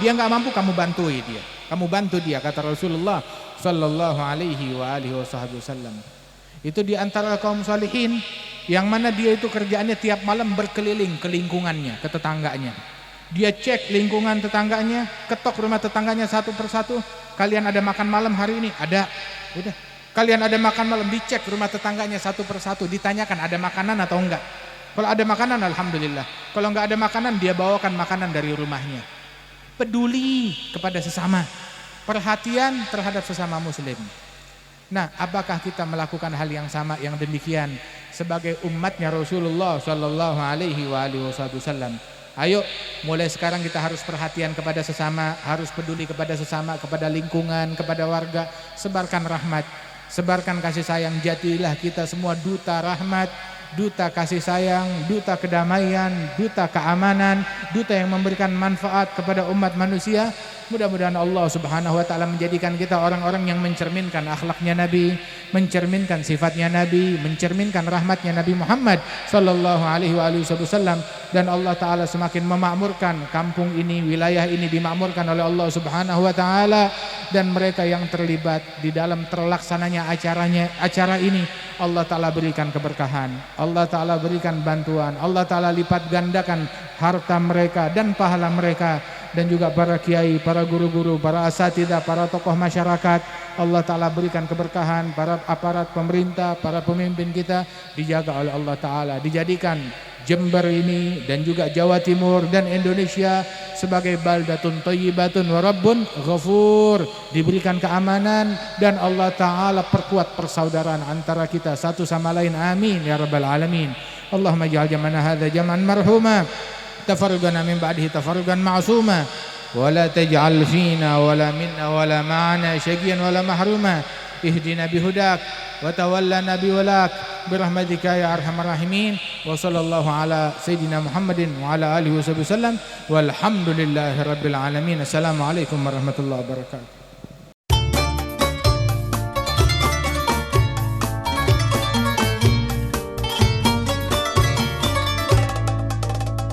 kamu bantui dia. Kamu bantu dia, kata Rasulullah sallallahu alaihi wasallam. Itu di antara kaum salihin yang mana dia itu kerjaannya tiap malam berkeliling ke lingkungannya, ke tetangganya. Dia cek lingkungan tetangganya, ketok rumah tetangganya satu persatu. Kalian ada makan malam hari ini? Ada. Udah. Kalian ada makan malam, dicek rumah tetangganya satu persatu, ditanyakan ada makanan atau enggak. Kalau ada makanan, alhamdulillah. Kalau enggak ada makanan, dia bawakan makanan dari rumahnya. Peduli kepada sesama, perhatian terhadap sesama muslim. Nah, apakah kita melakukan hal yang sama, yang demikian sebagai umatnya Rasulullah sallallahu alaihi wasallam? Ayo, mulai sekarang kita harus perhatian kepada sesama, harus peduli kepada sesama, kepada lingkungan, kepada warga. Sebarkan rahmat, sebarkan kasih sayang. Jadilah kita semua duta rahmat, duta kasih sayang, duta kedamaian, duta keamanan, duta yang memberikan manfaat kepada umat manusia. Mudah-mudahan Allah Subhanahu wa taala menjadikan kita orang-orang yang mencerminkan akhlaknya Nabi, mencerminkan sifatnya Nabi, mencerminkan rahmatnya Nabi Muhammad sallallahu alaihi wasallam, dan Allah taala semakin memakmurkan kampung ini, wilayah ini dimakmurkan oleh Allah Subhanahu wa taala, dan mereka yang terlibat di dalam terlaksananya acara ini Allah taala berikan keberkahan, Allah taala berikan bantuan, Allah taala lipat gandakan harta mereka dan pahala mereka, dan juga para kiai, para guru-guru, para asatidzah, para tokoh masyarakat. Allah taala berikan keberkahan, para aparat pemerintah, para pemimpin kita dijaga oleh Allah taala, dijadikan Jember ini dan juga Jawa Timur dan Indonesia sebagai baldatun thayyibatun wa rabbun ghafur, diberikan keamanan, dan Allah taala perkuat persaudaraan antara kita satu sama lain. Amin ya rabbal alamin. Allahumma ij'al jam'ana hadza jam'an marhuma, tafarrugana min ba'dihi tafarrugan ma'suma, wa la taj'al fina wa la minna wa la ma'ana syaqiyan wa la mahruma. Ihdina bihudak wa tawallana biwalak birahmatika ya arhamar rahimin. Wa sallallahu ala sayyidina Muhammadin wa ala alihi wasallam walhamdulillahi rabbil alamin. Assalamualaikum warahmatullahi wabarakatuh.